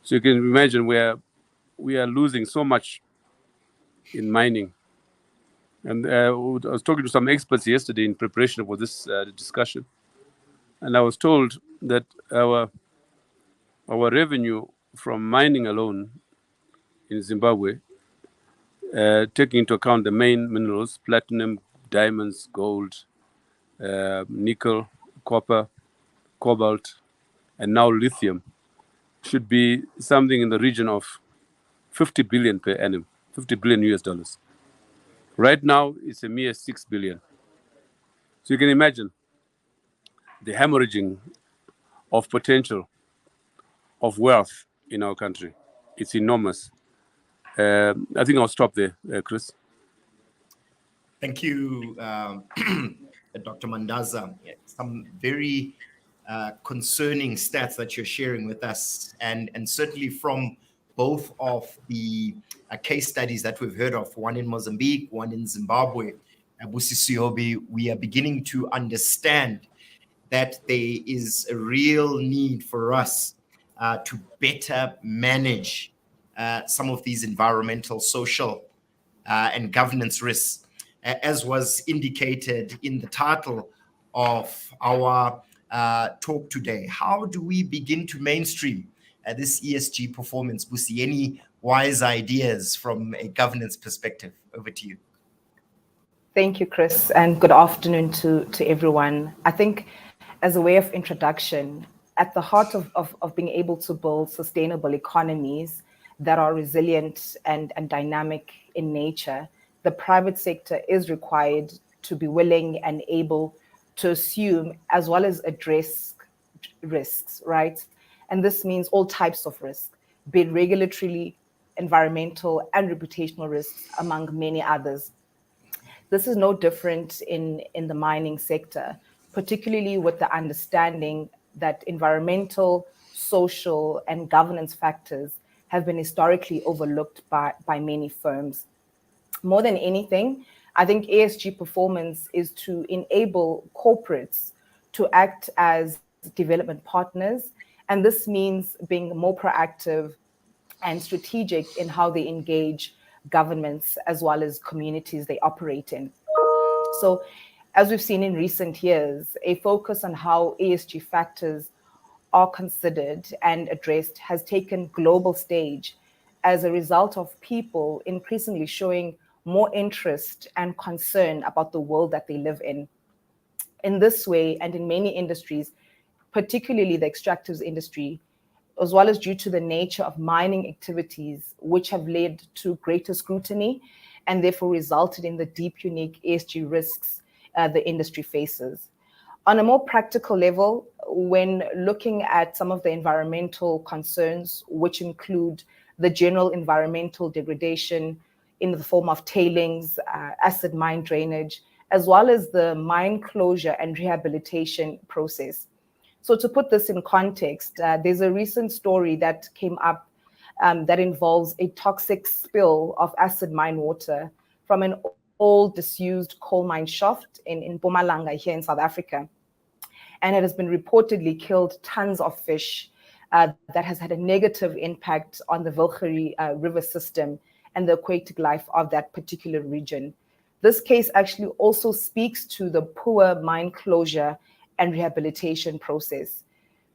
S6: So you can imagine we are losing so much in mining. And I was talking to some experts yesterday in preparation for this discussion, and I was told that our revenue from mining alone in Zimbabwe, taking into account the main minerals, platinum, diamonds, gold, nickel, copper, cobalt, and now lithium, should be something in the region of 50 billion per annum, 50 billion US dollars. Right now, it's a mere 6 billion. So you can imagine the hemorrhaging of potential of wealth in our country. It's enormous. I think I'll stop there, Chris.
S1: Thank you, Dr. Mandaza. Some very concerning stats that you're sharing with us, and certainly from both of the case studies that we've heard of, one in Mozambique, one in Zimbabwe, Busisipho Siyobi, we are beginning to understand that there is a real need for us to better manage some of these environmental, social, and governance risks, as was indicated in the title of our talk today. How do we begin to mainstream this ESG performance? Busi, any wise ideas from a governance perspective? Over to you.
S7: Thank you, Chris, and good afternoon to everyone. I think as a way of introduction, at the heart of being able to build sustainable economies that are resilient and dynamic in nature, the private sector is required to be willing and able to assume as well as address risks, right? And this means all types of risks, be it regulatory, environmental, and reputational risks, among many others. This is no different in the mining sector, particularly with the understanding that environmental, social, and governance factors have been historically overlooked by many firms. More than anything, I think ESG performance is to enable corporates to act as development partners. And this means being more proactive and strategic in how they engage governments as well as communities they operate in. So, as we've seen in recent years, a focus on how ESG factors are considered and addressed has taken global stage as a result of people increasingly showing more interest and concern about the world that they live in. In this way, and in many industries, particularly the extractives industry, as well as due to the nature of mining activities, which have led to greater scrutiny and therefore resulted in the deep, unique ESG risks the industry faces. On a more practical level, when looking at some of the environmental concerns, which include the general environmental degradation in the form of tailings, acid mine drainage, as well as the mine closure and rehabilitation process. So to put this in context, there's a recent story that came up that involves a toxic spill of acid mine water from an old disused coal mine shaft in Mpumalanga here in South Africa. And it has been reportedly killed tons of fish that has had a negative impact on the Wilgeri river system and the aquatic life of that particular region. This case actually also speaks to the poor mine closure and rehabilitation process.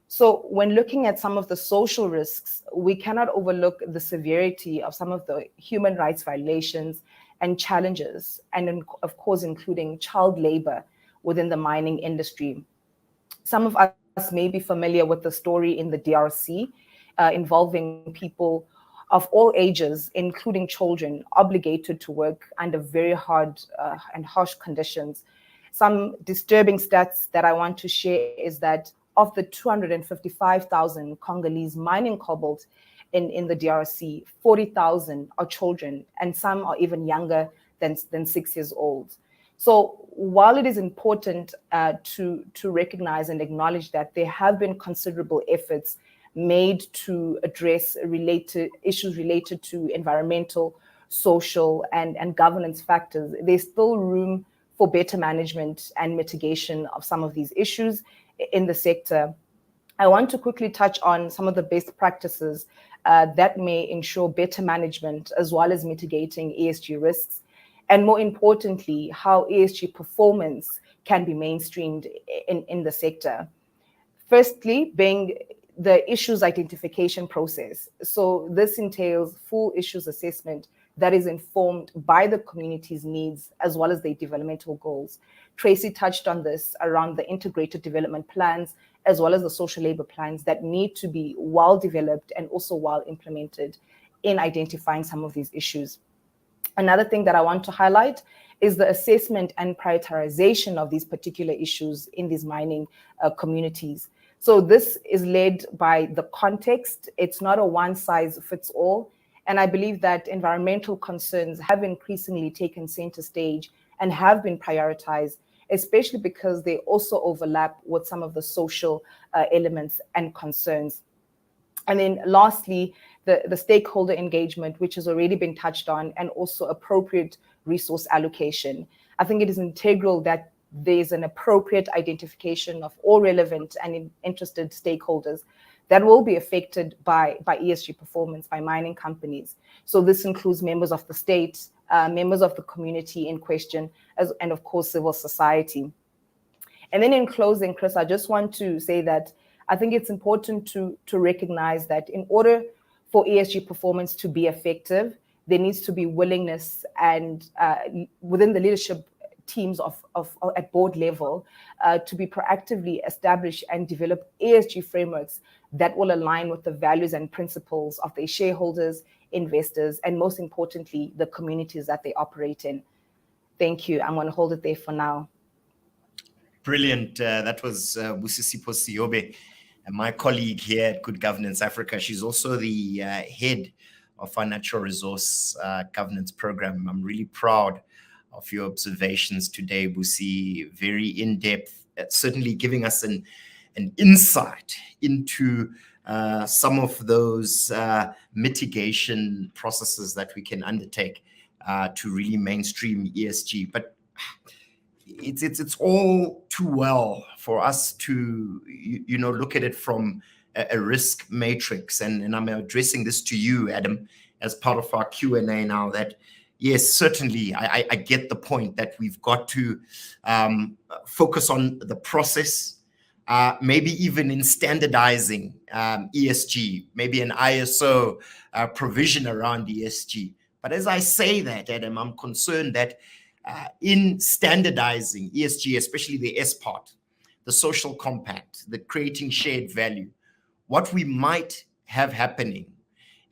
S7: So when looking at some of the social risks, we cannot overlook the severity of some of the human rights violations and challenges, and of course, including child labor within the mining industry. Some of us may be familiar with the story in the DRC involving people of all ages, including children, obligated to work under very hard and harsh conditions. Some disturbing stats that I want to share is that of the 255,000 Congolese mining cobalt in the DRC, 40,000 are children, and some are even younger than 6 years old. So while it is important to recognize and acknowledge that there have been considerable efforts made to address issues related to environmental, social, and governance factors, there's still room for better management and mitigation of some of these issues in the sector. I want to quickly touch on some of the best practices that may ensure better management as well as mitigating ESG risks, and more importantly, how ESG performance can be mainstreamed in the sector. Firstly, being the issues identification process. So this entails full issues assessment that is informed by the community's needs as well as their developmental goals. Tracey touched on this around the integrated development plans as well as the social labor plans that need to be well developed and also well implemented in identifying some of these issues. Another thing that I want to highlight is the assessment and prioritization of these particular issues in these mining communities. So this is led by the context. It's not a one size fits all. And I believe that environmental concerns have increasingly taken center stage and have been prioritized, especially because they also overlap with some of the social elements and concerns. And then lastly, the stakeholder engagement, which has already been touched on, and also appropriate resource allocation. I think it is integral that there's an appropriate identification of all relevant and interested stakeholders that will be affected by ESG performance by mining companies. So this includes members of the state, members of the community in question, and of course, civil society. And then in closing, Chris, I just want to say that I think it's important to recognize that in order for ESG performance to be effective, there needs to be willingness and within the leadership teams at board level to be proactively establish and develop ESG frameworks that will align with the values and principles of their shareholders, investors, and most importantly, the communities that they operate in. Thank you. I'm going to hold it there for now.
S1: Brilliant. That was Busisipho Siyobi, my colleague here at Good Governance Africa. She's also the head of our natural resource governance program. I'm really proud of your observations today, Busi. Very in-depth, certainly giving us an insight into some of those mitigation processes that we can undertake to really mainstream ESG. But it's all too well for us to look at it from a risk matrix, and I'm addressing this to you, Adam, as part of our Q&A now, that yes, certainly I get the point that we've got to focus on the process, maybe even in standardizing ESG, maybe an ISO provision around ESG. But as I say that, Adam, I'm concerned that in standardizing ESG, especially the S part, the social compact, the creating shared value, what we might have happening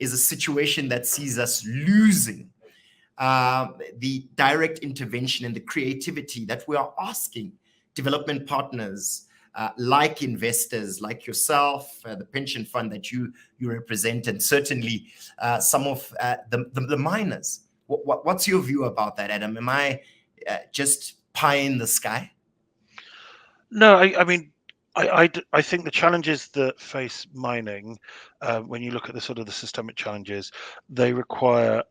S1: is a situation that sees us losing the direct intervention and the creativity that we are asking development partners, like investors like yourself, the pension fund that you represent, and certainly some of the miners. What's your view about that, Adam? Am I just pie in the sky?
S3: No, I mean, I think the challenges that face mining, when you look at the sort of the systemic challenges, they require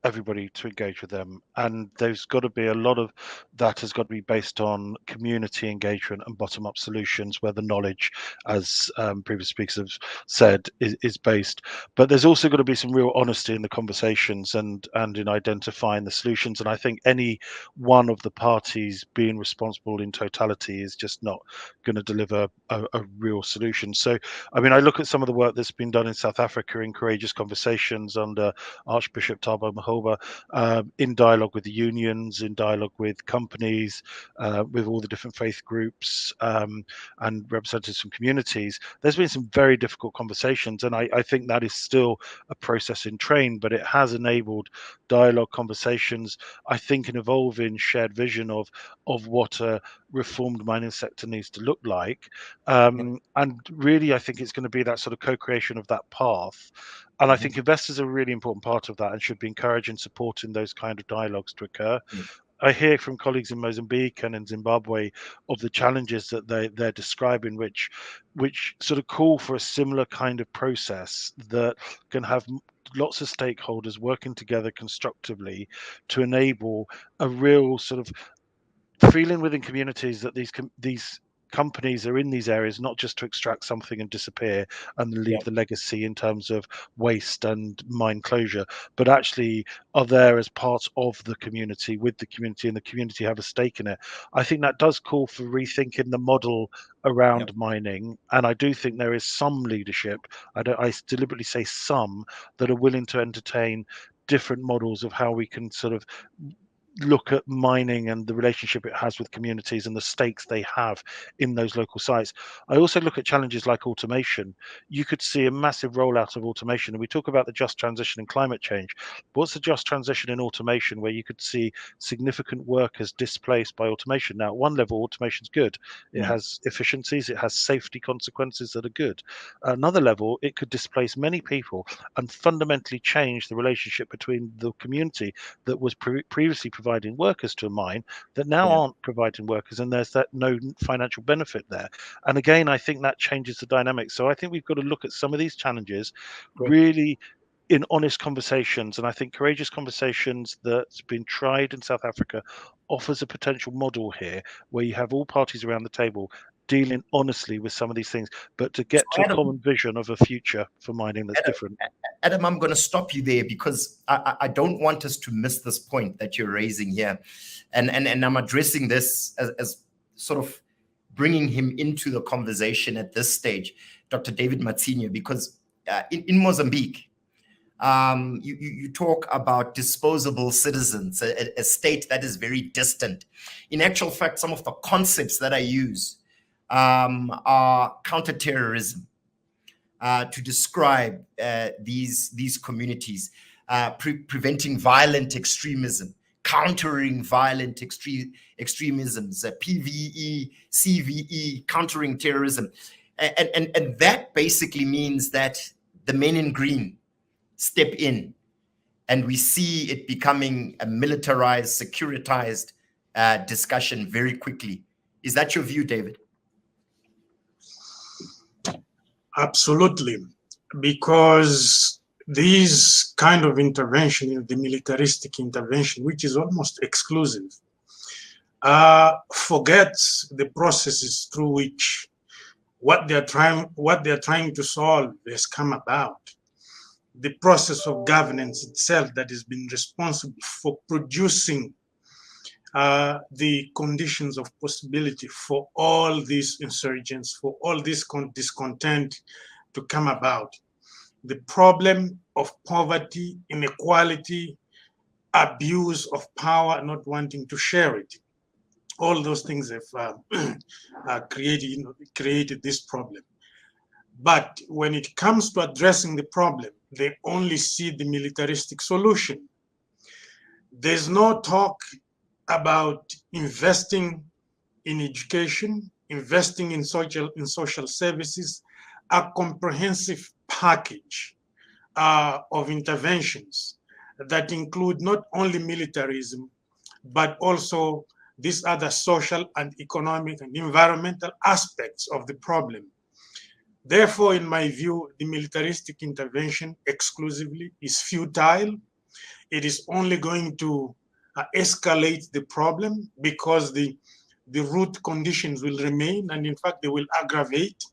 S3: everybody to engage with them, and there's got to be a lot of that has got to be based on community engagement and bottom-up solutions where the knowledge, as previous speakers have said, is based. But there's also got to be some real honesty in the conversations and in identifying the solutions, and I think any one of the parties being responsible in totality is just not going to deliver a real solution. So I mean, I look at some of the work that's been done in South Africa in courageous conversations under Archbishop Thabo Mahoba, in dialogue with the unions, in dialogue with companies, with all the different faith groups, and representatives from communities. There's been some very difficult conversations, and I think that is still a process in train, but it has enabled dialogue, conversations, I think an evolving shared vision of what a reformed mining sector needs to look like. And really, I think it's going to be that sort of co-creation of that path. And I think investors are a really important part of that and should be encouraging and supporting those kind of dialogues to occur. I hear from colleagues in Mozambique and in Zimbabwe of the challenges that they're describing, which sort of call for a similar kind of process that can have lots of stakeholders working together constructively to enable a real sort of feeling within communities that these companies are in these areas not just to extract something and disappear and leave the legacy in terms of waste and mine closure, but actually are there as part of the community, with the community, and the community have a stake in it. I think that does call for rethinking the model around mining, and I do think there is some leadership, I deliberately say some, that are willing to entertain different models of how we can sort of look at mining and the relationship it has with communities and the stakes they have in those local sites. I also look at challenges like automation. You could see a massive rollout of automation, and we talk about the just transition in climate change. But what's the just transition in automation where you could see significant workers displaced by automation? Now, at one level, automation's good. It has efficiencies, it has safety consequences that are good. At another level, it could displace many people and fundamentally change the relationship between the community that was previously providing workers to a mine that now aren't providing workers, and there's that no financial benefit there. And again, I think that changes the dynamic. So I think we've got to look at some of these challenges really in honest conversations, and I think courageous conversations that's been tried in South Africa offers a potential model here where you have all parties around the table dealing honestly with some of these things, but to get to a common vision of a future for mining that's different.
S1: Adam, I'm going to stop you there because I don't want us to miss this point that you're raising here. And I'm addressing this as sort of bringing him into the conversation at this stage, Dr. David Matsinhe, because in Mozambique, you talk about disposable citizens, a state that is very distant. In actual fact, some of the concepts that I use are counterterrorism to describe these communities, preventing violent extremism, countering violent extremisms, PVE, CVE, countering terrorism. And that basically means that the men in green step in, and we see it becoming a militarized, securitized discussion very quickly. Is that your view, David?
S5: Absolutely, because these kind of intervention, the militaristic intervention, which is almost exclusive, forgets the processes through which what they're trying to solve has come about. The process of governance itself that has been responsible for producing the conditions of possibility for all these insurgents, for all this discontent to come about. The problem of poverty, inequality, abuse of power, not wanting to share it. All those things have created this problem. But when it comes to addressing the problem, they only see the militaristic solution. There's no talk about investing in education, investing in social services, a comprehensive package of interventions that include not only militarism, but also these other social and economic and environmental aspects of the problem. Therefore, in my view, the militaristic intervention exclusively is futile. It is only going to escalate the problem because the root conditions will remain, and in fact, they will aggravate.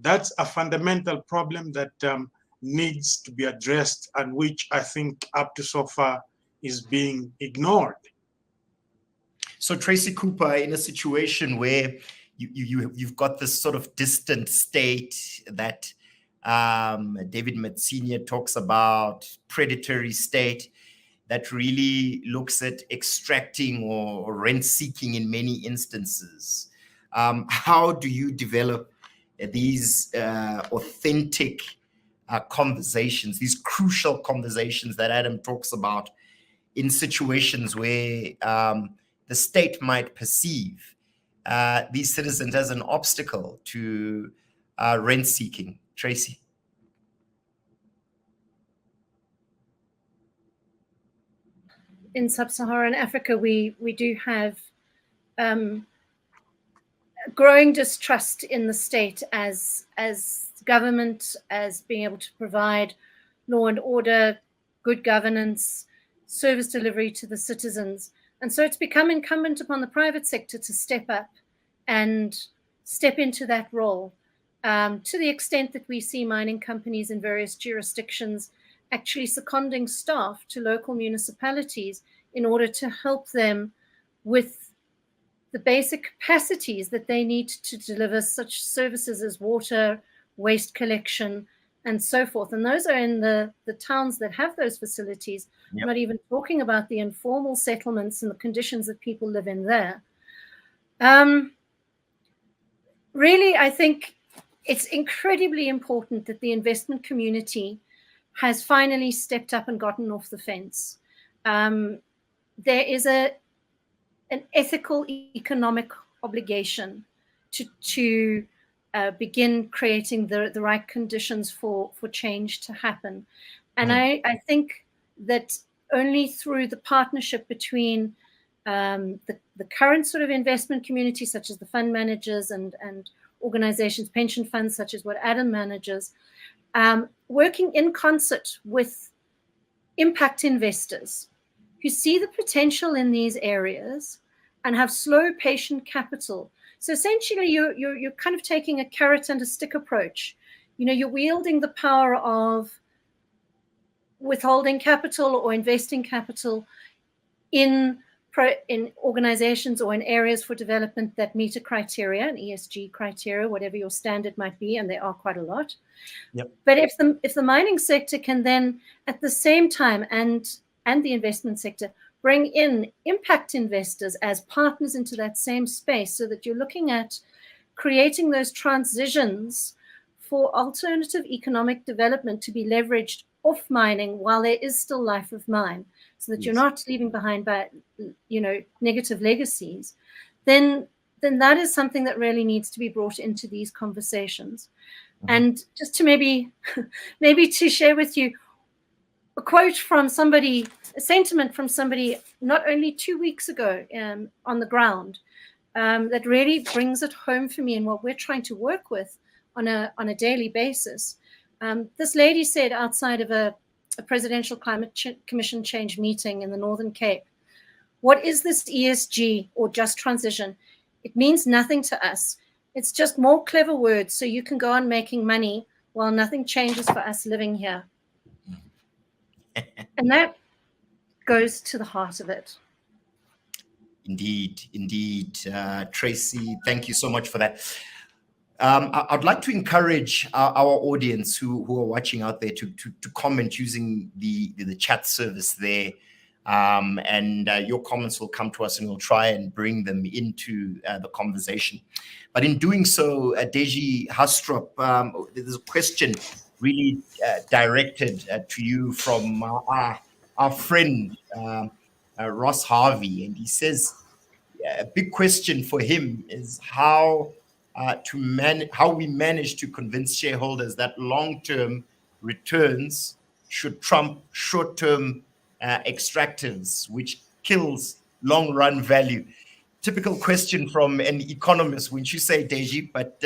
S5: That's a fundamental problem that needs to be addressed, and which I think up to so far is being ignored.
S1: So Tracey Cooper, in a situation where you've got this sort of distant state that David Matsinhe talks about, predatory state that really looks at extracting or rent-seeking in many instances. How do you develop these authentic conversations, these crucial conversations that Adam talks about in situations where the state might perceive these citizens as an obstacle to rent-seeking? Tracey?
S4: In sub-Saharan Africa, we do have growing distrust in the state as government, as being able to provide law and order, good governance, service delivery to the citizens. And so it's become incumbent upon the private sector to step up and step into that role, to the extent that we see mining companies in various jurisdictions actually seconding staff to local municipalities in order to help them with the basic capacities that they need to deliver such services as water, waste collection, and so forth. And those are in the towns that have those facilities. Yep. I'm not even talking about the informal settlements and the conditions that people live in there. Really, I think it's incredibly important that the investment community has finally stepped up and gotten off the fence. There is an ethical economic obligation to begin creating the right conditions for change to happen. And I think that only through the partnership between the current sort of investment community, such as the fund managers and organizations, pension funds, such as what Adam manages, working in concert with impact investors who see the potential in these areas and have slow, patient capital. So essentially, you're kind of taking a carrot and a stick approach. You know, you're wielding the power of withholding capital or investing capital in organizations or in areas for development that meet a criteria, an ESG criteria, whatever your standard might be, and there are quite a lot.
S1: Yep.
S4: But if the mining sector can then, at the same time, and the investment sector, bring in impact investors as partners into that same space, so that you're looking at creating those transitions for alternative economic development to be leveraged off mining while there is still life of mine, so that you're not leaving behind negative legacies, then that is something that really needs to be brought into these conversations. And just to maybe to share with you a quote from somebody, a sentiment from somebody not only 2 weeks ago on the ground, that really brings it home for me and what we're trying to work with on a daily basis. This lady said outside of a presidential climate commission change meeting in the Northern Cape, "What is this ESG or just transition? It means nothing to us. It's just more clever words so you can go on making money while nothing changes for us living here." And that goes to the heart of it.
S1: Indeed. Tracey, thank you so much for that. I'd like to encourage our audience who are watching out there to comment using the chat service there. And your comments will come to us and we'll try and bring them into the conversation. But in doing so, Deji Haastrup, there's a question really directed to you from our friend, Ross Harvey. And he says, a big question for him is how we manage to convince shareholders that long-term returns should trump short-term extractives, which kills long-run value. Typical question from an economist, wouldn't you say, Deji? But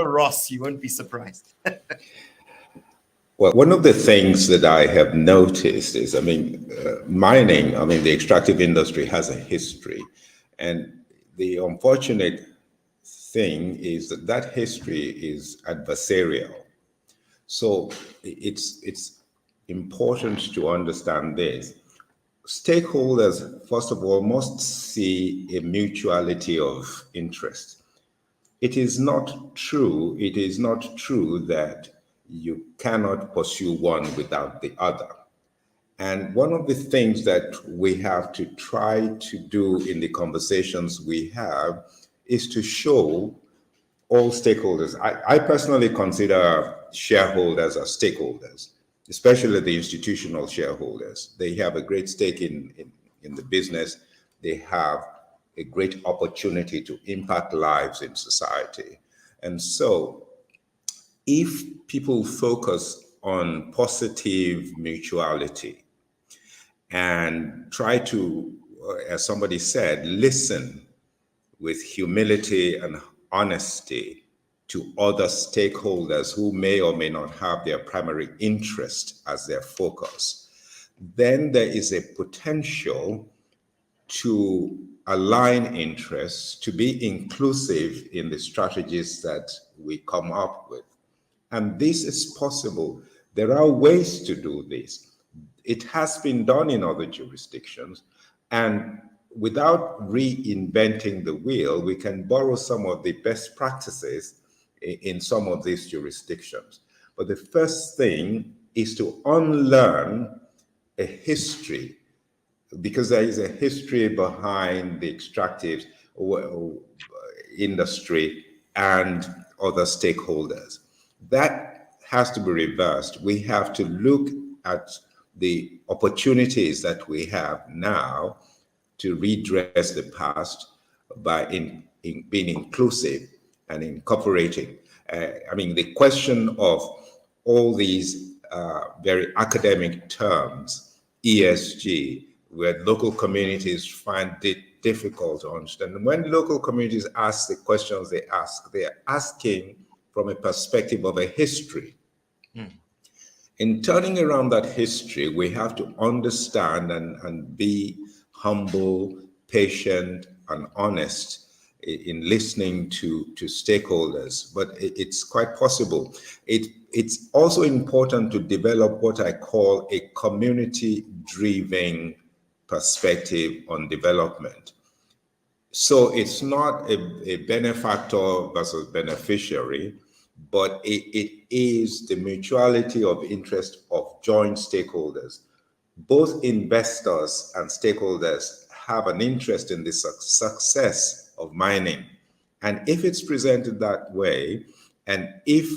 S1: Ross, you won't be surprised.
S2: Well, one of the things that I have noticed is, mining, the extractive industry has a history. And the unfortunate thing is that that history is adversarial. So it's important to understand this. Stakeholders, first of all, must see a mutuality of interest. It is not true that you cannot pursue one without the other. And one of the things that we have to try to do in the conversations we have is to show all stakeholders. I personally consider shareholders as stakeholders, especially the institutional shareholders. They have a great stake in the business. They have a great opportunity to impact lives in society. And so if people focus on positive mutuality and try to, as somebody said, listen with humility and honesty to other stakeholders who may or may not have their primary interest as their focus, then there is a potential to align interests, to be inclusive in the strategies that we come up with. And this is possible. There are ways to do this. It has been done in other jurisdictions, and without reinventing the wheel, we can borrow some of the best practices in some of these jurisdictions. But the first thing is to unlearn a history, because there is a history behind the extractive industry and other stakeholders. That has to be reversed. We have to look at the opportunities that we have now to redress the past by being inclusive and incorporating. The question of all these very academic terms, ESG, where local communities find it difficult to understand. And when local communities ask the questions they ask, they are asking from a perspective of a history. In turning around that history, we have to understand and be humble, patient, and honest in listening to stakeholders. But it's quite possible. It's also important to develop what I call a community-driven perspective on development. So it's not a benefactor versus beneficiary, but it is the mutuality of interest of joint stakeholders. Both investors and stakeholders have an interest in the success of mining. And if it's presented that way, and if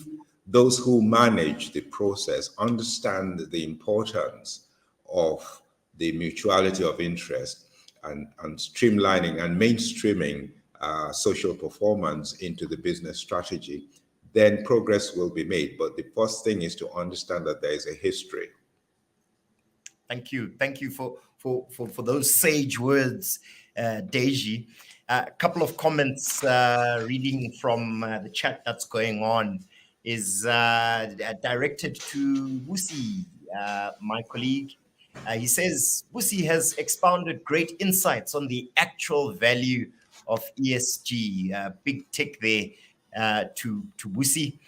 S2: those who manage the process understand the importance of the mutuality of interest and streamlining and mainstreaming social performance into the business strategy, then progress will be made. But the first thing is to understand that there is a history.
S1: Thank you. Thank you for those sage words, Deji. A couple of comments reading from the chat that's going on is directed to Busi, my colleague. He says, Busi has expounded great insights on the actual value of ESG. Big tick there to Busi.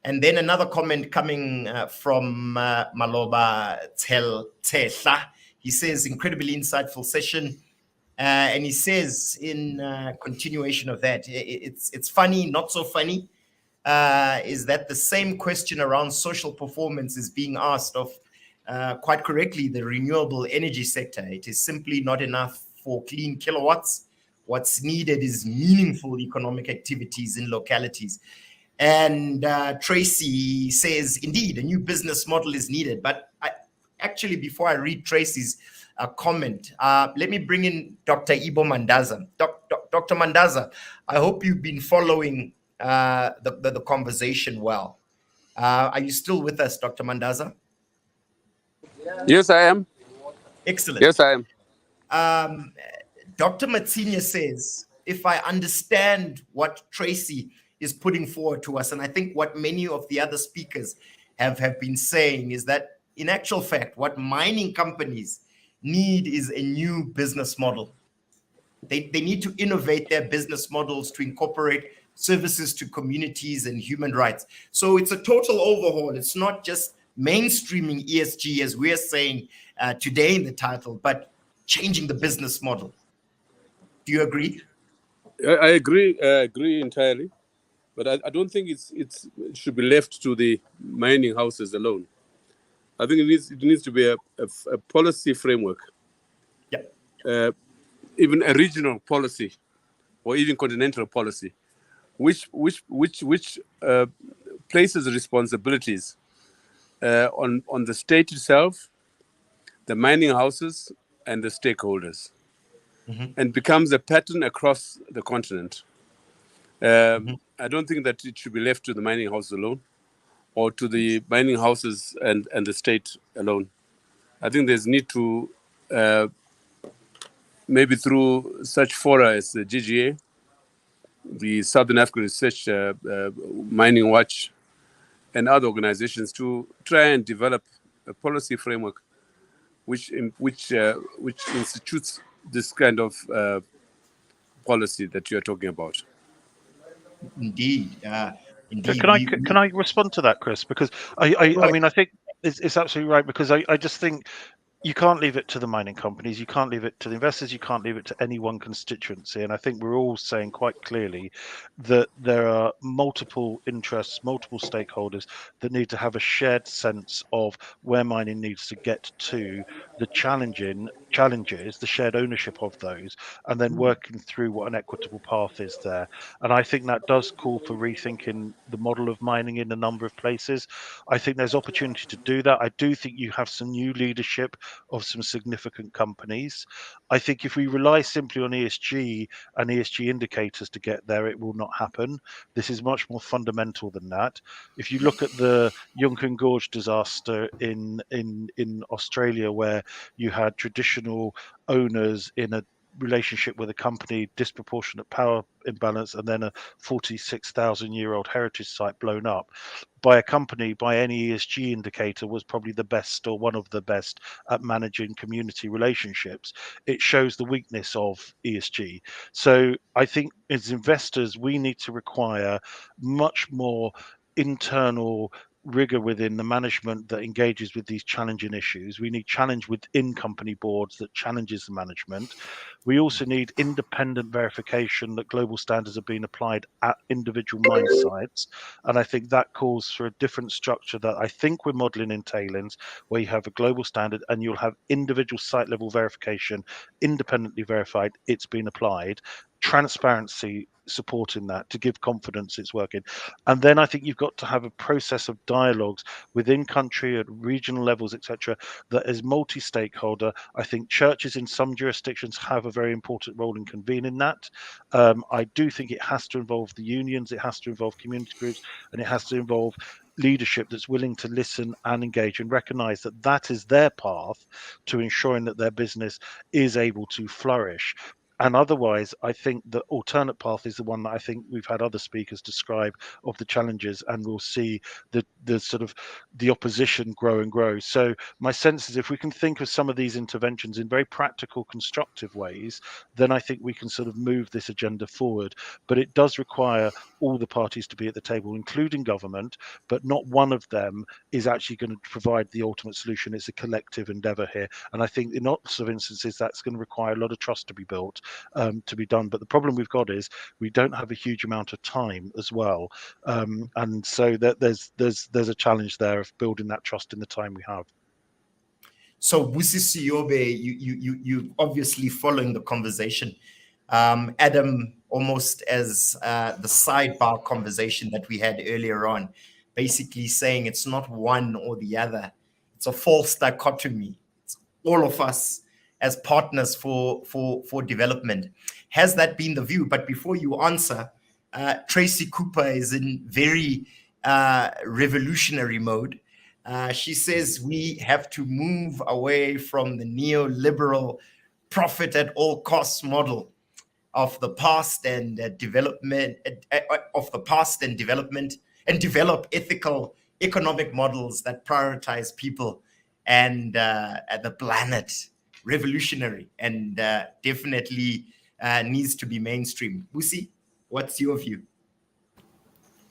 S1: And then another comment coming from Maloba Tehla. He says, incredibly insightful session. And he says, in continuation of that, it's funny, not so funny, is that the same question around social performance is being asked of, quite correctly, the renewable energy sector. It is simply not enough for clean kilowatts. What's needed is meaningful economic activities in localities. And Tracey says, indeed, a new business model is needed. But actually, before I read Tracey's comment. Let me bring in Dr. Ibbo Mandaza. Dr. Mandaza, I hope you've been following the conversation well. Are you still with us, Dr. Mandaza?
S6: Yes, I am.
S1: Excellent.
S6: Yes, I am.
S1: Dr. Matsinhe says, if I understand what Tracey is putting forward to us, and I think what many of the other speakers have been saying, is that in actual fact, what mining companies need is a new business model. They need to innovate their business models to incorporate services to communities and human rights. So it's a total overhaul. It's not just mainstreaming ESG, as we're saying today in the title, but changing the business model. Do you agree?
S6: I agree. I agree entirely, but I don't think it should be left to the mining houses alone. I think it needs to be a policy framework.
S1: Yeah.
S6: Even a regional policy, or even continental policy, which places responsibilities on the state itself, the mining houses, and the stakeholders, and becomes a pattern across the continent. I don't think that it should be left to the mining houses alone, or to the mining houses and the state alone. I think there's need to, maybe through such fora as the GGA, the Southern African Research Mining Watch, and other organizations, to try and develop a policy framework which institutes this kind of policy that you're talking about.
S1: Indeed. Indeed.
S3: Can I respond to that, Chris? Because I mean, I think it's absolutely right, because I just think you can't leave it to the mining companies, you can't leave it to the investors, you can't leave it to any one constituency. And I think we're all saying quite clearly that there are multiple interests, multiple stakeholders that need to have a shared sense of where mining needs to get to, the challenges, the shared ownership of those, and then working through what an equitable path is there. And I think that does call for rethinking the model of mining in a number of places. I think there's opportunity to do that. I do think you have some new leadership of some significant companies. I think if we rely simply on ESG and ESG indicators to get there, it will not happen. This is much more fundamental than that. If you look at the Juukan Gorge disaster in Australia, where you had traditional owners in a relationship with a company, disproportionate power imbalance, and then a 46,000-year-old heritage site blown up by a company, by any ESG indicator, was probably the best or one of the best at managing community relationships. It shows the weakness of ESG. So I think as investors, we need to require much more internal rigor within the management that engages with these challenging issues. We need challenge within company boards that challenges the management. We also need independent verification that global standards are being applied at individual mine sites. And I think that calls for a different structure that I think we're modeling in tailings, where you have a global standard and you'll have individual site level verification, independently verified it's been applied, transparency supporting that to give confidence it's working. And then I think you've got to have a process of dialogues within country at regional levels, etc., that is multi-stakeholder. I think churches in some jurisdictions have a very important role in convening that. I do think it has to involve the unions, it has to involve community groups, and it has to involve leadership that's willing to listen and engage and recognize that that is their path to ensuring that their business is able to flourish. And otherwise, I think the alternate path is the one that I think we've had other speakers describe of the challenges, and we'll see the sort of the opposition grow and grow. So my sense is if we can think of some of these interventions in very practical, constructive ways, then I think we can sort of move this agenda forward. But it does require all the parties to be at the table, including government, but not one of them is actually going to provide the ultimate solution. It's a collective endeavor here. And I think in lots of instances, that's going to require a lot of trust to be built. To be done, but the problem we've got is we don't have a huge amount of time as well, and so that there's a challenge there of building that trust in the time we have.
S1: So Busisipho Siyobi, you obviously following the conversation, Adam, almost as the sidebar conversation that we had earlier on, basically saying it's not one or the other, it's a false dichotomy. It's all of us as partners for development. Has that been the view? But before you answer, Tracey Cooper is in very revolutionary mode. She says we have to move away from the neoliberal profit at all costs model of the past and development and develop ethical economic models that prioritize people and the planet. Revolutionary and definitely needs to be mainstream. Busi, what's your view?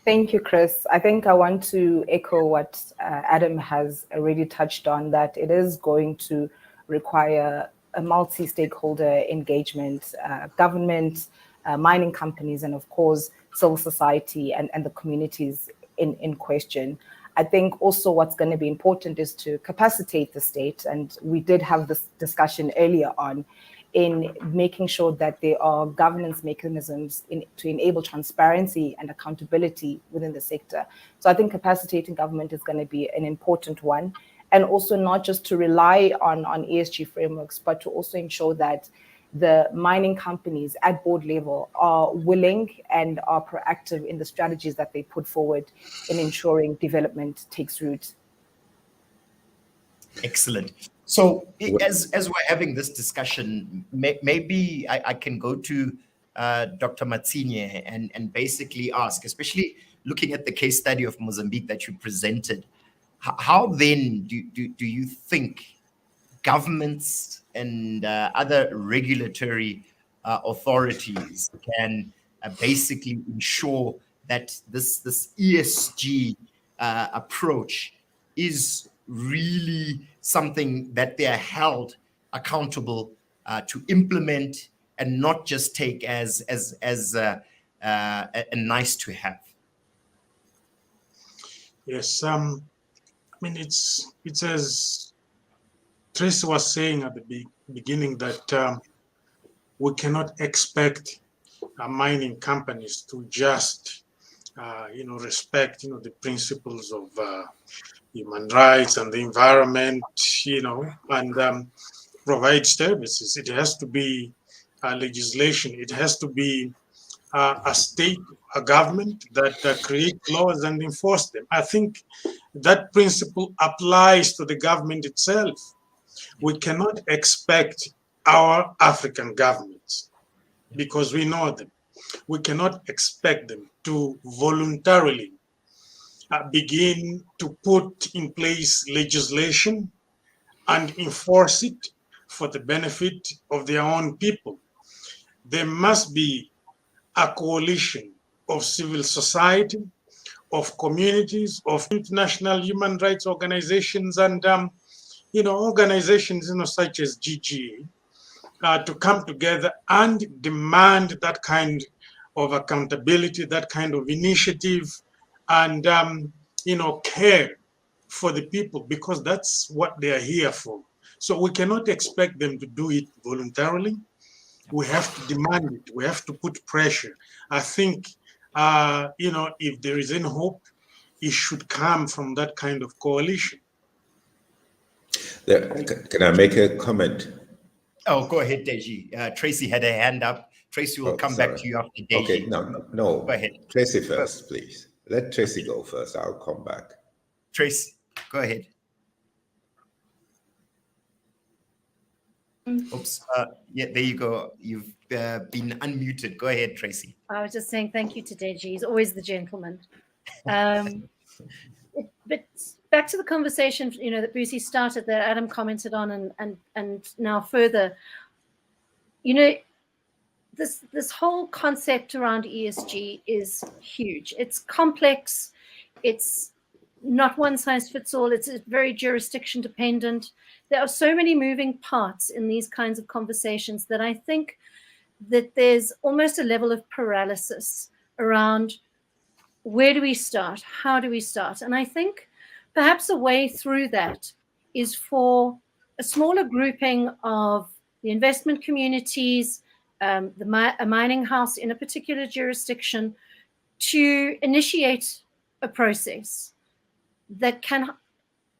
S7: Thank you, Chris. I think I want to echo what Adam has already touched on, that it is going to require a multi-stakeholder engagement, government, mining companies, and of course, civil society and the communities in question. I think also what's going to be important is to capacitate the state, and we did have this discussion earlier on, in making sure that there are governance mechanisms to enable transparency and accountability within the sector. So I think capacitating government is going to be an important one, and also not just to rely on ESG frameworks, but to also ensure that the mining companies at board level are willing and are proactive in the strategies that they put forward in ensuring development takes root.
S1: Excellent. So as we're having this discussion, maybe I can go to Dr. Matsinhe and basically ask, especially looking at the case study of Mozambique that you presented, how then do you think governments and other regulatory authorities can basically ensure that this ESG approach is really something that they are held accountable to implement and not just take as a nice to have?
S5: Yes, I mean, it's as Tracey was saying at the beginning, that we cannot expect mining companies to just, respect, the principles of human rights and the environment, and provide services. It has to be legislation. It has to be a government that creates laws and enforce them. I think that principle applies to the government itself. We cannot expect our African governments, because we know them. We cannot expect them to voluntarily begin to put in place legislation and enforce it for the benefit of their own people. There must be a coalition of civil society, of communities, of international human rights organizations, and organizations such as GGA to come together and demand that kind of accountability, that kind of initiative, and care for the people, because that's what they are here for. So we cannot expect them to do it voluntarily. We have to demand it. We have to put pressure. I think, if there is any hope, it should come from that kind of coalition.
S2: Can I make a comment?
S1: Oh, go ahead, Deji. Tracey had a hand up. Tracey will come back to you after Deji.
S2: Okay, no. Go ahead. Tracey first, please. Let Tracey go first. I'll come back.
S1: Tracey, go ahead. Oops. Yeah, there you go. You've been unmuted. Go ahead, Tracey.
S4: I was just saying thank you to Deji. He's always the gentleman. But back to the conversation, that Busi started, that Adam commented on, and now further, this whole concept around ESG is huge. It's complex. It's not one size fits all. It's very jurisdiction dependent. There are so many moving parts in these kinds of conversations that I think that there's almost a level of paralysis around where do we start? How do we start? And I think perhaps a way through that is for a smaller grouping of the investment communities, a mining house in a particular jurisdiction, to initiate a process that can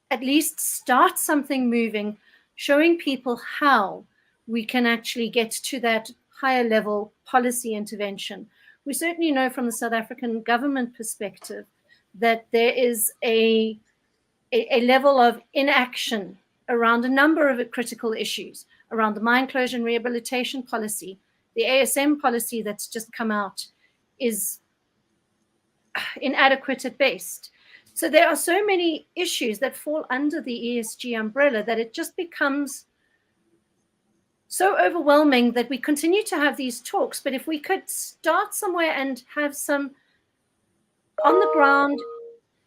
S4: at least start something moving, showing people how we can actually get to that higher level policy intervention. We certainly know from the South African government perspective that there is a level of inaction around a number of critical issues, around the mine closure and rehabilitation policy. The ASM policy that's just come out is inadequate at best. So there are so many issues that fall under the ESG umbrella that it just becomes so overwhelming that we continue to have these talks. But if we could start somewhere and have some on the ground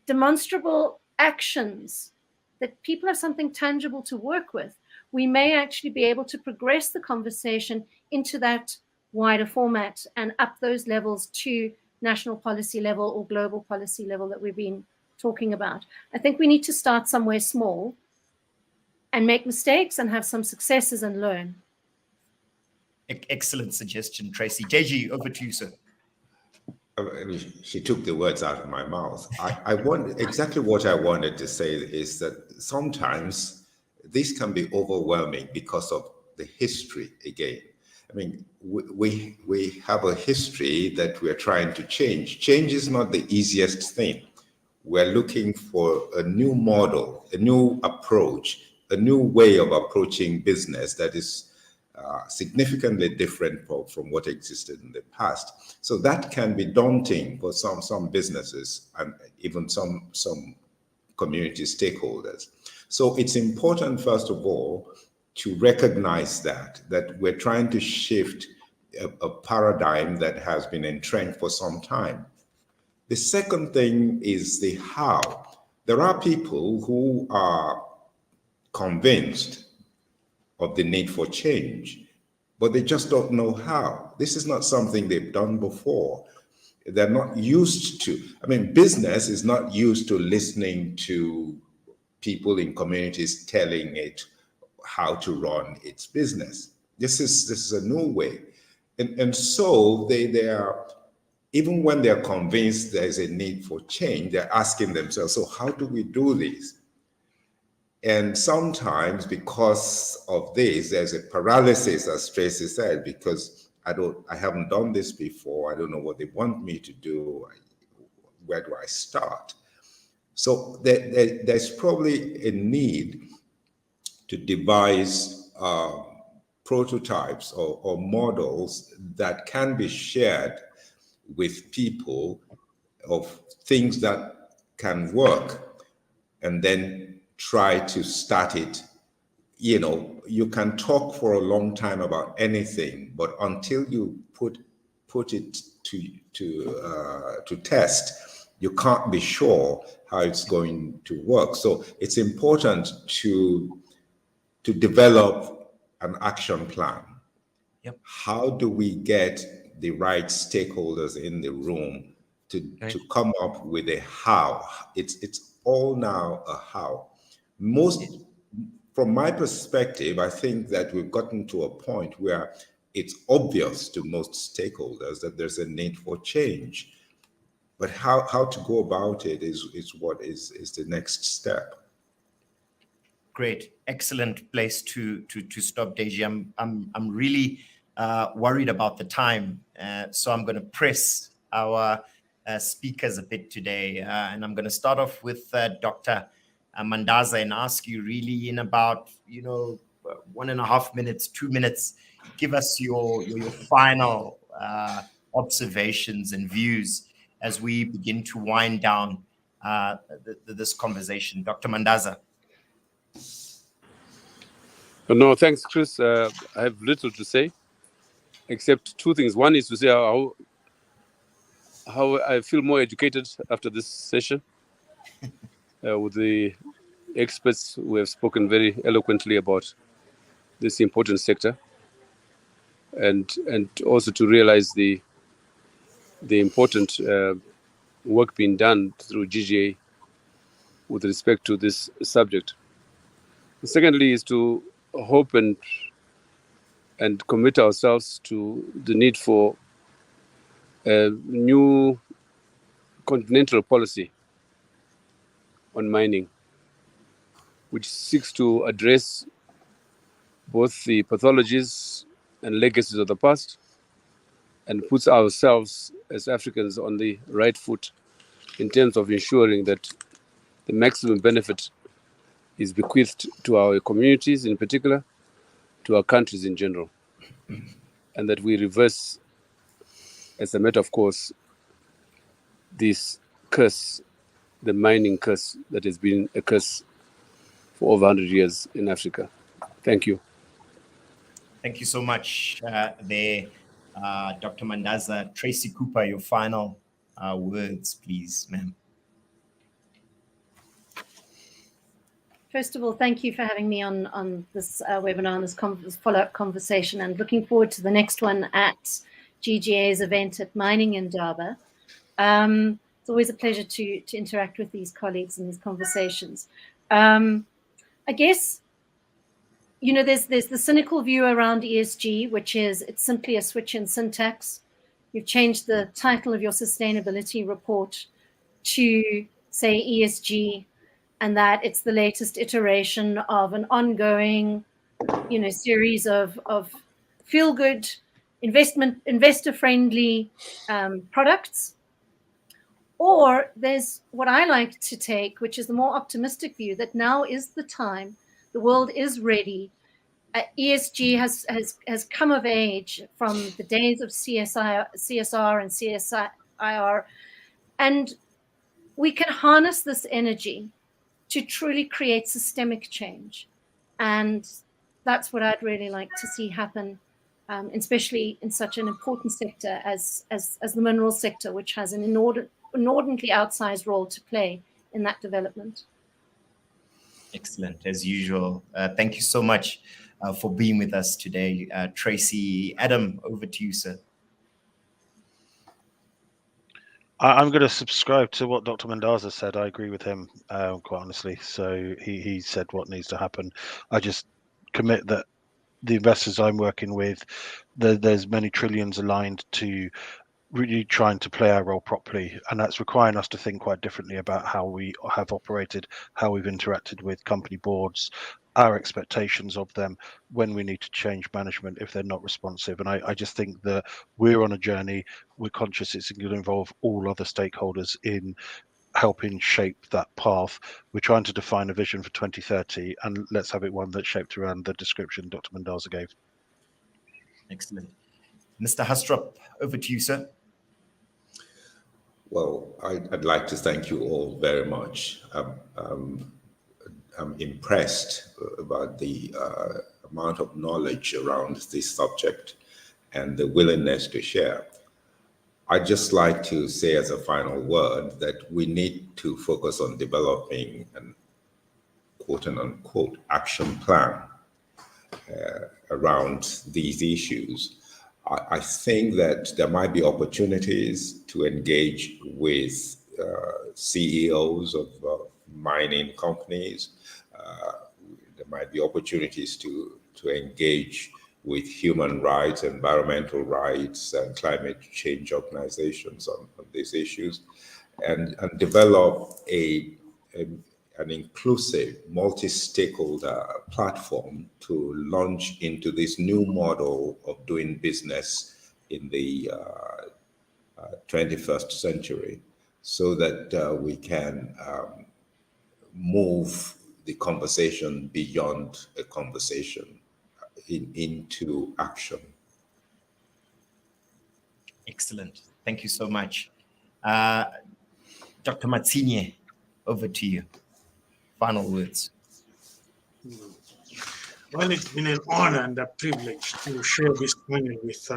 S4: demonstrable actions, that people have something tangible to work with, we may actually be able to progress the conversation into that wider format and up those levels to national policy level or global policy level that we've been talking about. I think we need to start somewhere small and make mistakes and have some successes and learn.
S1: Excellent suggestion, Tracey. Deji, over to you, sir.
S2: She took the words out of my mouth. I want exactly what I wanted to say is that sometimes this can be overwhelming because of the history again. I mean, we have a history that we're trying to change. Change is not the easiest thing. We're looking for a new model, a new approach, a new way of approaching business that is significantly different from what existed in the past. So that can be daunting for some businesses and even some community stakeholders. So it's important, first of all, to recognize that we're trying to shift a paradigm that has been entrenched for some time. The second thing is the how. There are people who are convinced of the need for change, but they just don't know how. This is not something they've done before. They're not used to. I mean, business is not used to listening to people in communities telling it how to run its business. This is a new way. And so they are, even when they're convinced there's a need for change, they're asking themselves, so how do we do this? And sometimes because of this, there's a paralysis, as Tracey said, because I haven't done this before. I don't know what they want me to do. Where do I start? So there's probably a need to devise prototypes or models that can be shared with people of things that can work, and then try to start it. You know, you can talk for a long time about anything, but until you put it to test, you can't be sure how it's going to work. So it's important to develop an action plan.
S1: Yep.
S2: How do we get the right stakeholders in the room to come up with a how? It's all now a how. From my perspective, I think that we've gotten to a point where it's obvious to most stakeholders that there's a need for change. But how to go about it is what is the next step.
S1: Great, excellent place to stop, Deji. I'm really worried about the time, so I'm going to press our speakers a bit today, and I'm going to start off with Dr. Mandaza and ask you really in about 1.5 minutes, 2 minutes, give us your final observations and views as we begin to wind down this conversation. Dr. Mandaza.
S6: No, thanks, Chris. I have little to say, except two things. One is to say how I feel more educated after this session with the experts who have spoken very eloquently about this important sector, and also to realize the important work being done through GGA with respect to this subject. Secondly is to hope and commit ourselves to the need for a new continental policy on mining, which seeks to address both the pathologies and legacies of the past, and puts ourselves as Africans on the right foot in terms of ensuring that the maximum benefit is bequeathed to our communities in particular, to our countries in general, and that we reverse, as a matter of course, this curse, the mining curse that has been a curse for over 100 years in Africa. Thank you.
S1: Thank you so much Dr. Mandaza. Tracey Cooper, your final words, please, ma'am.
S4: First of all, thank you for having me on this webinar, on this follow-up conversation, and looking forward to the next one at GGA's event at Mining Indaba. It's always a pleasure to interact with these colleagues in these conversations. I guess, you know, there's the cynical view around ESG, which is it's simply a switch in syntax. You've changed the title of your sustainability report to say ESG, and that it's the latest iteration of an ongoing, you know, series of feel-good, investor-friendly products. Or there's what I like to take, which is the more optimistic view, that now is the time. The world is ready. ESG has come of age from the days of CSR and CSIR, and we can harness this energy to truly create systemic change. And that's what I'd really like to see happen, especially in such an important sector as the mineral sector, which has an inordinately outsized role to play in that development.
S1: Excellent, as usual. Thank you so much for being with us today. Tracey, Adam, over to you, sir.
S3: I'm going to subscribe to what Dr. Mandaza said. I agree with him, quite honestly. So he said what needs to happen. I just commit that the investors I'm working with, there's many trillions aligned to really trying to play our role properly, and that's requiring us to think quite differently about how we have operated, how we've interacted with company boards, our expectations of them when we need to change management if they're not responsive. And I just think that we're on a journey. We're conscious it's going to involve all other stakeholders in helping shape that path. We're trying to define a vision for 2030, and let's have it one that's shaped around the description Dr. Mandaza gave.
S1: Excellent. Mr. Haastrup, over to you, sir.
S2: Well, I'd like to thank you all very much. I'm impressed about the amount of knowledge around this subject and the willingness to share. I'd just like to say as a final word that we need to focus on developing an quote-unquote action plan around these issues. I think that there might be opportunities to engage with CEOs of mining companies. There might be opportunities to engage with human rights, environmental rights, and climate change organizations on these issues, and develop an inclusive multi-stakeholder platform to launch into this new model of doing business in the 21st century, so that we can move the conversation beyond a conversation into action.
S1: Excellent. Thank you so much. Dr. Matsinhe, over to you. Final words.
S5: Well, it's been an honor and a privilege to share this panel with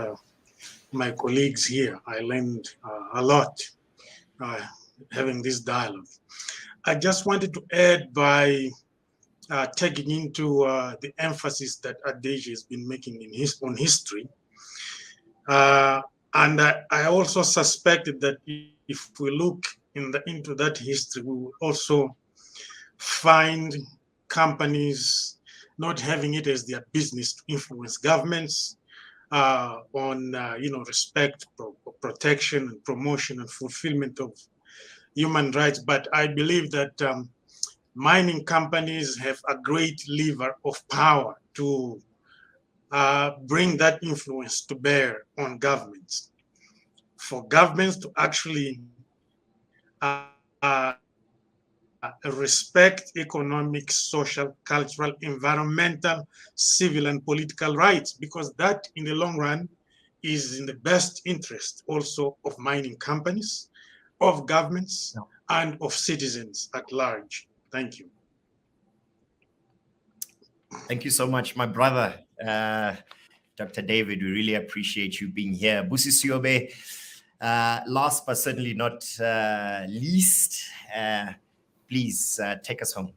S5: my colleagues here. I learned a lot having this dialogue. I just wanted to add by taking into the emphasis that Deji has been making on history. And I also suspected that if we look into that history, we will also find companies not having it as their business to influence governments on respect, protection, and promotion and fulfillment of human rights. But I believe that mining companies have a great lever of power to bring that influence to bear on governments, for governments to actually respect economic, social, cultural, environmental, civil, and political rights, because that in the long run is in the best interest also of mining companies, of governments, and of citizens at large. Thank you.
S1: Thank you so much, my brother, Dr. David. We really appreciate you being here. Busisipho Siyobi, last but certainly not least, please take us home.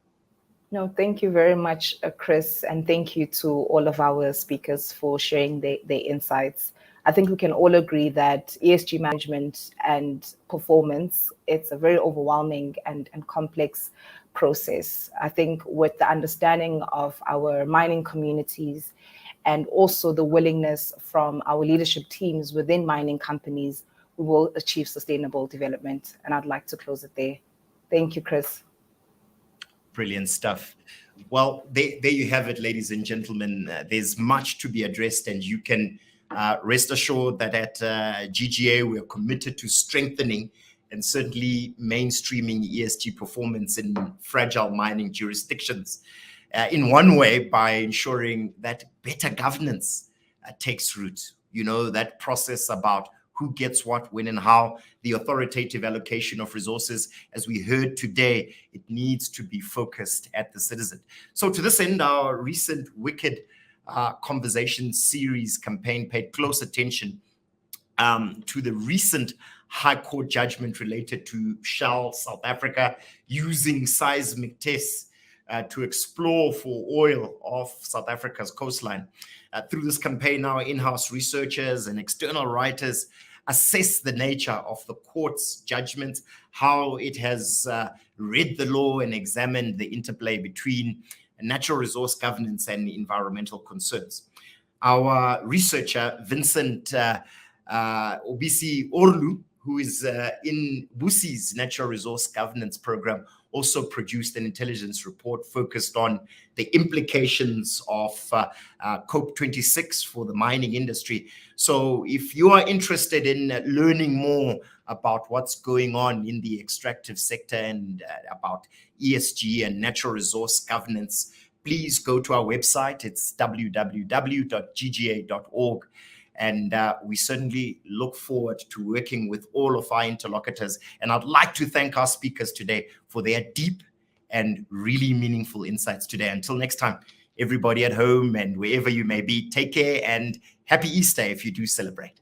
S7: No, thank you very much, Chris, and thank you to all of our speakers for sharing their insights. I think we can all agree that ESG management and performance, it's a very overwhelming and complex process. I think with the understanding of our mining communities and also the willingness from our leadership teams within mining companies, we will achieve sustainable development. And I'd like to close it there. Thank you, Chris.
S1: Brilliant stuff. Well, there you have it, ladies and gentlemen. There's much to be addressed, and you can rest assured that at GGA, we are committed to strengthening and certainly mainstreaming ESG performance in fragile mining jurisdictions. In one way, by ensuring that better governance takes root. You know, that process about who gets what, when, and how, the authoritative allocation of resources, as we heard today, it needs to be focused at the citizen. So to this end, our recent Wicked Conversation series campaign paid close attention to the recent High Court judgment related to Shell South Africa using seismic tests to explore for oil off South Africa's coastline. Through this campaign, our in-house researchers and external writers assess the nature of the court's judgment, how it has read the law and examined the interplay between natural resource governance and environmental concerns. Our researcher, Vincent Obisi Orlu, who is in Busi's Natural Resource Governance Program, also produced an intelligence report focused on the implications of COP26 for the mining industry. So if you are interested in learning more about what's going on in the extractive sector and about ESG and natural resource governance, please go to our website. It's www.gga.org. And we certainly look forward to working with all of our interlocutors. And I'd like to thank our speakers today for their deep and really meaningful insights today. Until next time, everybody at home and wherever you may be, take care and happy Easter if you do celebrate.